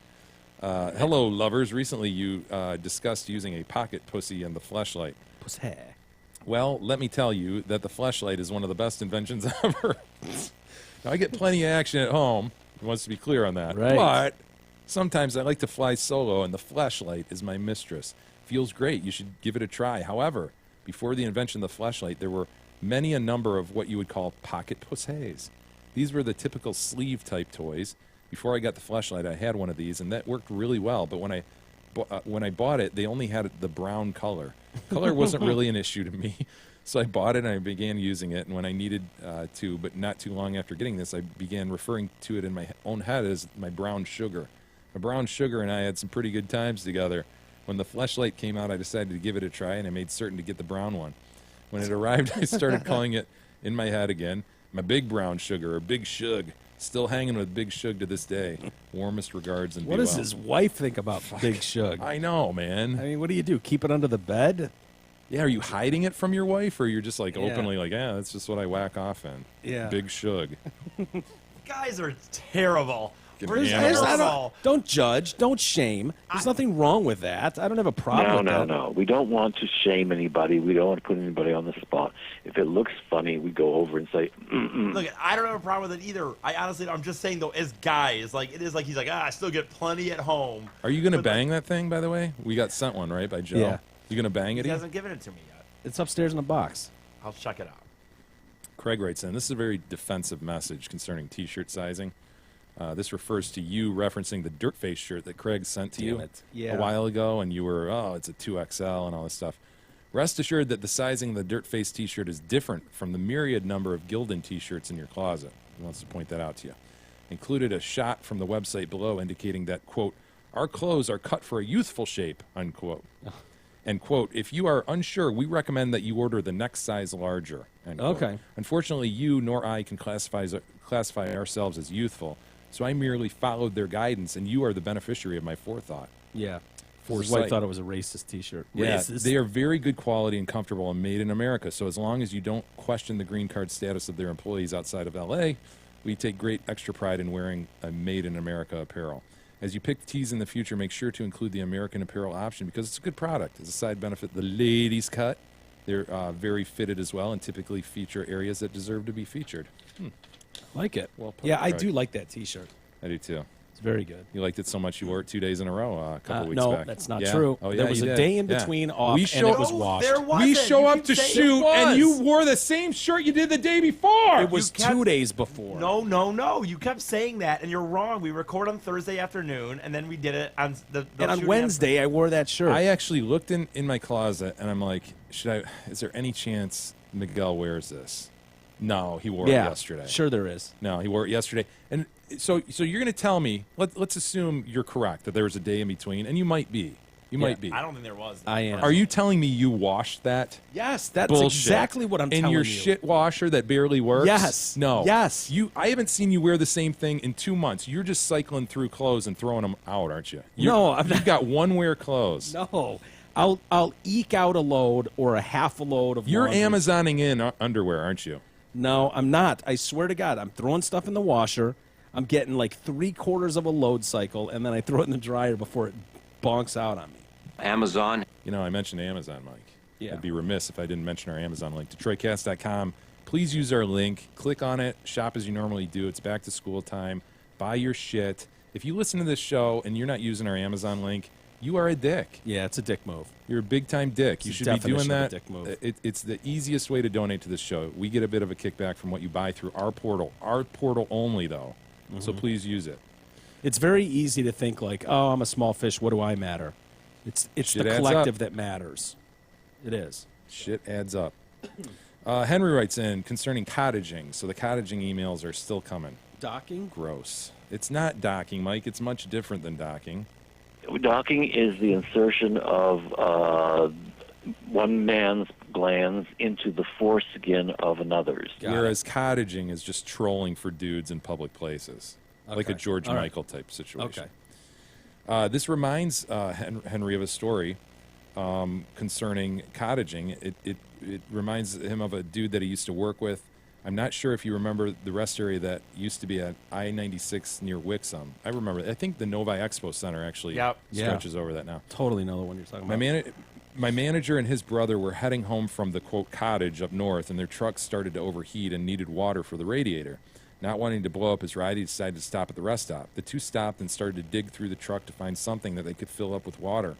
Hello, lovers. Recently you discussed using a pocket pussy in the fleshlight. Pussy. Well, let me tell you that the fleshlight is one of the best inventions ever. Now, I get plenty of action at home. He wants to be clear on that. Right. But sometimes I like to fly solo, and the fleshlight is my mistress. Feels great. You should give it a try. However, before the invention of the fleshlight, there were many a number of what you would call pocket pussies. These were the typical sleeve-type toys. Before I got the fleshlight, I had one of these, and that worked really well. But when I bought it, they only had the brown color. Color wasn't really an issue to me. So I bought it, and I began using it. And when I needed to, but not too long after getting this, I began referring to it in my own head as my brown sugar. My brown sugar and I had some pretty good times together. When the fleshlight came out, I decided to give it a try, and I made certain to get the brown one. When it arrived, I started calling it in my head again, my big brown sugar, or Big Shug. Still hanging with Big Shug to this day. Warmest regards, and what does his wife think about Big Shug? I know, man. I mean, what do? Keep it under the bed? Yeah, are you hiding it from your wife, or you're just like openly like, yeah, that's just what I whack off in? Yeah. Big Shug. Guys are terrible. Don't judge. Don't shame. There's nothing wrong with that. I don't have a problem with that. No. We don't want to shame anybody. We don't want to put anybody on the spot. If it looks funny, we go over and say, Look, I don't have a problem with it either. I honestly, I'm just saying, though, as guys, like, it is like he's like, I still get plenty at home. Are you going to bang that thing, by the way? We got sent one, right, by Joe? Yeah. You going to bang it? He hasn't given it to me yet. It's upstairs in a box. I'll check it out. Craig writes in, this is a very defensive message concerning T-shirt sizing. This refers to you referencing the Dirtface shirt that Craig sent to you a while ago, and you were, it's a 2XL and all this stuff. Rest assured that the sizing of the Dirtface T-shirt is different from the myriad number of Gildan T-shirts in your closet. He wants to point that out to you. Included a shot from the website below indicating that, quote, our clothes are cut for a youthful shape, unquote. And, quote, if you are unsure, we recommend that you order the next size larger, end quote. Okay. Unfortunately, you nor I can classify ourselves as youthful, so I merely followed their guidance, and you are the beneficiary of my forethought. Yeah. Foresight. His wife thought it was a racist T-shirt. Yeah, Racist. they are very good quality and comfortable and made in America. So as long as you don't question the green card status of their employees outside of L.A., we take great extra pride in wearing a made in America apparel. As you pick tees in the future, make sure to include the American apparel option because it's a good product. As a side benefit, the ladies cut. They're very fitted as well and typically feature areas that deserve to be featured. Like it. Well put, yeah, I Craig. do like that T-shirt. I do too. It's very good. You liked it so much you wore it 2 days in a row a couple weeks no, back. that's not Yeah? true. Oh, yeah, There was you a did. day in Yeah. between off, We and show- it was washed. There wasn't. We show You up keep to saying shoot, it was. and you wore the same shirt you did the day before. It was You kept- 2 days before. No. You kept saying that, and you're wrong. We record on Thursday afternoon, and then we did it on the And on shooting Wednesday, I wore that shirt. I actually looked in my closet, and I'm like, is there any chance Miguel wears this? No, he wore it yesterday. Sure there is. No, he wore it yesterday. And so you're going to tell me, let's assume you're correct, that there was a day in between, and you might be. You might be. I don't think there was. I am. Are you telling me you washed that? Yes, that's Bullshit. exactly what I'm in telling your you. shit washer that barely works? Yes. No. Yes. I haven't seen you wear the same thing in 2 months. You're just cycling through clothes and throwing them out, aren't you? No, I'm You've got one wear clothes. No. I'll eke out a load or a half a load of You're laundry. Amazoning in underwear, aren't you? No, I'm not. I swear to God, I'm throwing stuff in the washer. I'm getting like 3/4 of a load cycle, and then I throw it in the dryer before it bonks out on me. Amazon. You know, I mentioned Amazon, Mike. Yeah. I'd be remiss if I didn't mention our Amazon link, DetroitCast.com. Please use our link. Click on it. Shop as you normally do. It's back to school time. Buy your shit. If you listen to this show and you're not using our Amazon link, you are a dick. Yeah, it's a dick move. You're a big-time dick. It's You the should be doing definition of a that. dick move. It's the easiest way to donate to this show. We get a bit of a kickback from what you buy through our portal. Our portal only, though. So please use it. It's very easy to think like, oh, I'm a small fish. What do I matter? It's Shit the adds collective up. that matters. It is. Shit adds up. Henry writes in concerning cottaging. So the cottaging emails are still coming. Docking? Gross. It's not docking, Mike. It's much different than docking. docking is the insertion of one man's glands into the foreskin of another's. Whereas cottaging is just trolling for dudes in public places. Like a George All right. Michael type situation. Okay. This reminds Henry of a story concerning cottaging. It reminds him of a dude that he used to work with. I'm not sure if you remember the rest area that used to be at I-96 near Wixom. I remember. I think the Novi Expo Center actually stretches over that now. Totally know the one you're talking about. My manager and his brother were heading home from the, quote, cottage up north, and their truck started to overheat and needed water for the radiator. Not wanting to blow up his ride, he decided to stop at the rest stop. The two stopped and started to dig through the truck to find something that they could fill up with water.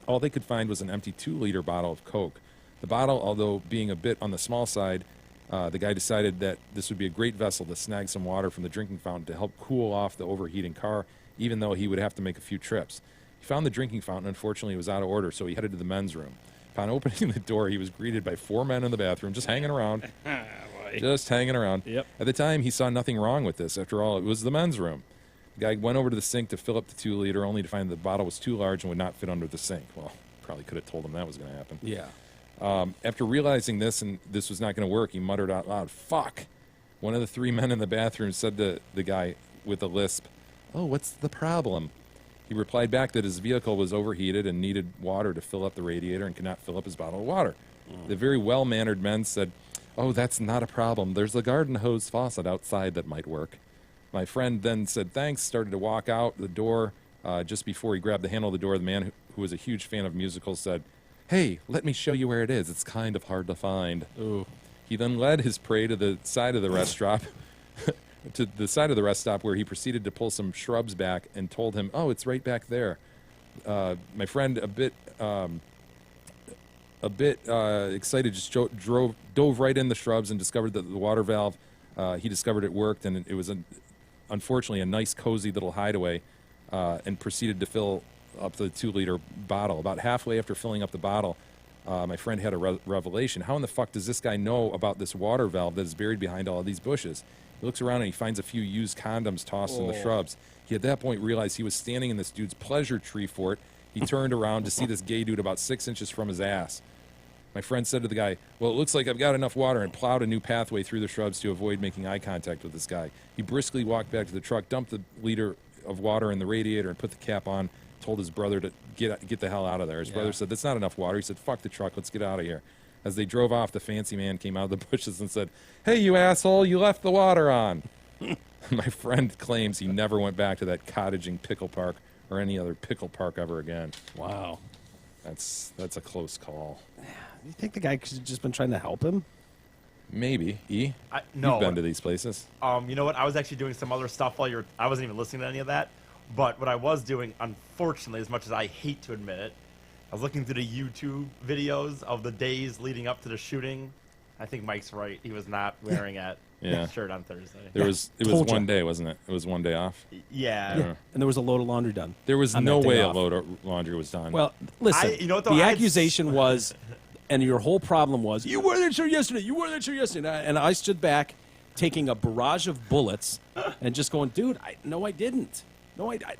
All they could find was an empty 2-liter bottle of Coke. The bottle, although being a bit on the small side, the guy decided that this would be a great vessel to snag some water from the drinking fountain to help cool off the overheating car, even though he would have to make a few trips. He found the drinking fountain. Unfortunately, it was out of order, so he headed to the men's room. Upon opening the door, he was greeted by 4 men in the bathroom, just hanging around. Just hanging around. Yep. At the time, he saw nothing wrong with this. After all, it was the men's room. The guy went over to the sink to fill up the 2-liter, only to find the bottle was too large and would not fit under the sink. Well, probably could have told him that was going to happen. Yeah. After realizing this and this was not going to work, he muttered out loud, "Fuck." One of the 3 men in the bathroom said to the guy with a lisp, "Oh, what's the problem?" He replied back that his vehicle was overheated and needed water to fill up the radiator and could not fill up his bottle of water. The very well-mannered men said, "Oh, that's not a problem. There's a garden hose faucet outside that might work." My friend then said thanks, started to walk out the door. Just before he grabbed the handle of the door, the man who was a huge fan of musicals said, "Hey, let me show you where it is. It's kind of hard to find." Ooh. He then led his prey to the side of the rest stop, where he proceeded to pull some shrubs back and told him, "Oh, it's right back there." My friend, a bit excited, just dove right in the shrubs and discovered that the water valve. He discovered it worked, and it was unfortunately a nice, cozy little hideaway, and proceeded to fill up the 2-liter bottle. About halfway after filling up the bottle, my friend had a revelation. How in the fuck does this guy know about this water valve that is buried behind all of these bushes? He looks around and he finds a few used condoms tossed in the shrubs. He at that point realized he was standing in this dude's pleasure tree fort. He turned around to see this gay dude about 6 inches from his ass. My friend said to the guy, "Well, it looks like I've got enough water," and plowed a new pathway through the shrubs to avoid making eye contact with this guy. He briskly walked back to the truck, dumped the liter of water in the radiator, and put the cap on, told his brother to get the hell out of there. His brother said, "That's not enough water." He said, "Fuck the truck, let's get out of here." As they drove off, the fancy man came out of the bushes and said, "Hey, you asshole, you left the water on." My friend claims he never went back to that cottaging pickle park or any other pickle park ever again. Wow. That's a close call. You think the guy could have just been trying to help him? Maybe. No. You've been to these places. You know what? I was actually doing some other stuff while I wasn't even listening to any of that. But what I was doing, unfortunately, as much as I hate to admit it, I was looking through the YouTube videos of the days leading up to the shooting. I think Mike's right. He was not wearing a shirt on Thursday. It was one day, wasn't it? It was one day off. Yeah. And there was a load of laundry done. There was no way a load of laundry was done. Well, listen, the accusation was, and your whole problem was, you wore that shirt yesterday, And I stood back taking a barrage of bullets and just going, dude, no, I didn't.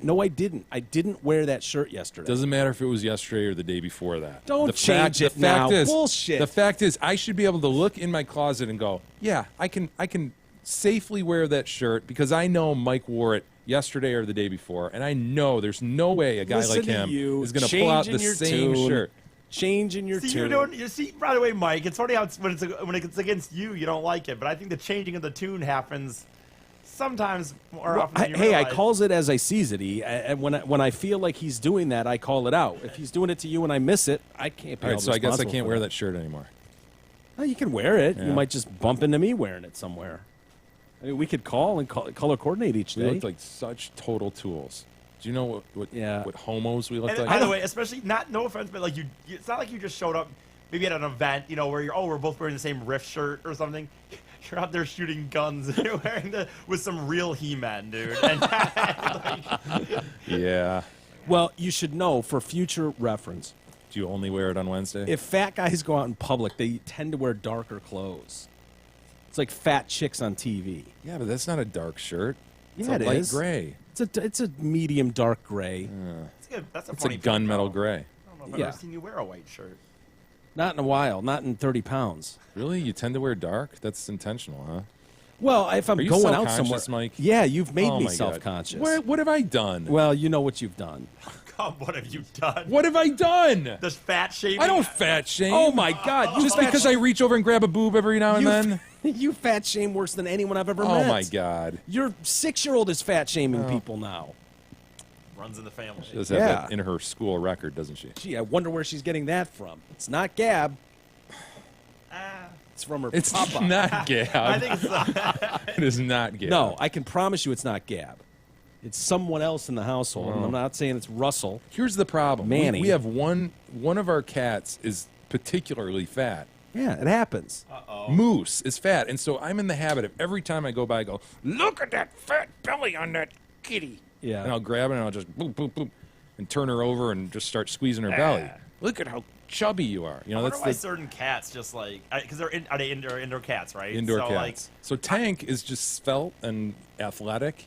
No, I didn't. I didn't wear that shirt yesterday. Doesn't matter if it was yesterday or the day before that. Don't change it now. Bullshit. The fact is, I should be able to look in my closet and go, yeah, I can safely wear that shirt because I know Mike wore it yesterday or the day before, and I know there's no way a guy like him is going to pull out the same shirt. Changing your tune. You see, by the way, Mike, it's funny how when it's against you, you don't like it, but I think the changing of the tune happens sometimes more often than you realize. I calls it as I sees it. And when I feel like he's doing that, I call it out. If he's doing it to you and I miss it, I can't be all right, so I guess I can't wear that shirt anymore. Well, you can wear it. Yeah. You might just bump into me wearing it somewhere. I mean, we could call and color coordinate each day. We look like such total tools. Do you know what homos we look like? By the way, especially no offense, but it's not like you just showed up maybe at an event, where we're both wearing the same riff shirt or something. You're out there shooting guns and you're wearing with some real He-Man, dude. And, yeah. Well, you should know for future reference. Do you only wear it on Wednesday? If fat guys go out in public, they tend to wear darker clothes. It's like fat chicks on TV. Yeah, but that's not a dark shirt. It's a light gray. It's a medium dark gray. That's a it's a gunmetal gray. I don't know if I've ever seen you wear a white shirt. Not in a while. Not in 30 pounds. Really? You tend to wear dark? That's intentional, huh? Well, if I'm going out somewhere, Mike? Yeah, you've made me self-conscious. What have I done? Well, you know what you've done. God, what have you done? What have I done? This fat shaming? I don't fat shame. Oh my God! Just because I reach over and grab a boob every now and then. You fat shame worse than anyone I've ever met. Oh my God! Your 6-year-old is fat shaming people now. Runs in the family. She does have that in her school record, doesn't she? Gee, I wonder where she's getting that from. It's not Gab. It's from her It's papa. not Gab. I think it's It is not Gab. No, I can promise you it's not Gab. It's someone else in the household. And I'm not saying it's Russell. Here's the problem. Manny. We have one of our cats is particularly fat. Yeah, it happens. Moose is fat, and so I'm in the habit of every time I go by, I go, look at that fat belly on that kitty. Yeah. And I'll grab it and I'll just boop, boop, boop, and turn her over and just start squeezing her belly. Look at how chubby you are. I wonder why certain cats just because are they indoor cats, right? Indoor cats. So Tank is just svelte and athletic.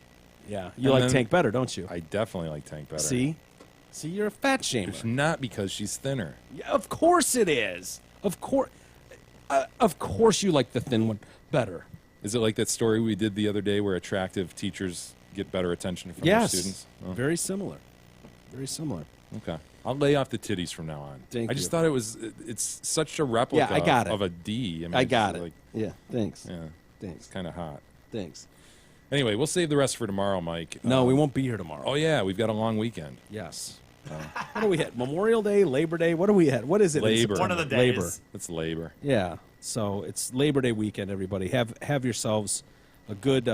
Yeah, you like Tank better, don't you? I definitely like Tank better. See, you're a fat shamer. It's not because she's thinner. Yeah, of course it is. Of course you like the thin one better. Is it like that story we did the other day where attractive teachers get better attention from their students? Oh. Very similar. Very similar. Okay. I'll lay off the titties from now on. Thank I just you. thought it's such a replica I got it. of a D. I got it. Like, yeah, thanks. yeah, Thanks. it's kind of hot. Thanks. Anyway, we'll save the rest for tomorrow, Mike. No, we won't be here tomorrow. Oh, yeah, we've got a long weekend. Yes. What do we hit? Memorial Day, Labor Day? What do we hit? What is it? Labor. One of the days. Labor. It's labor. Yeah. So it's Labor Day weekend, everybody. Have yourselves a good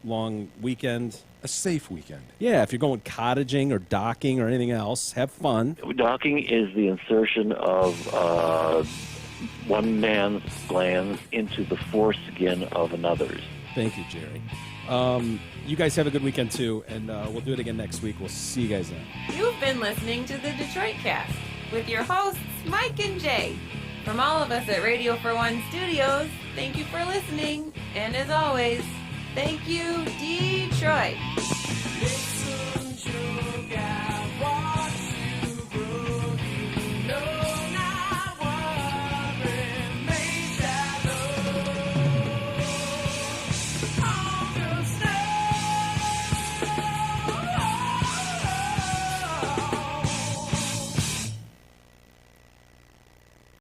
long weekend. A safe weekend. Yeah, if you're going cottaging or docking or anything else, have fun. Docking is the insertion of one man's glands into the foreskin of another's. Thank you, Jerry. You guys have a good weekend, too, and we'll do it again next week. We'll see you guys then. You've been listening to the Detroit Cast with your hosts, Mike and Jay. From all of us at Radio for One Studios, thank you for listening. And as always, thank you, Detroit.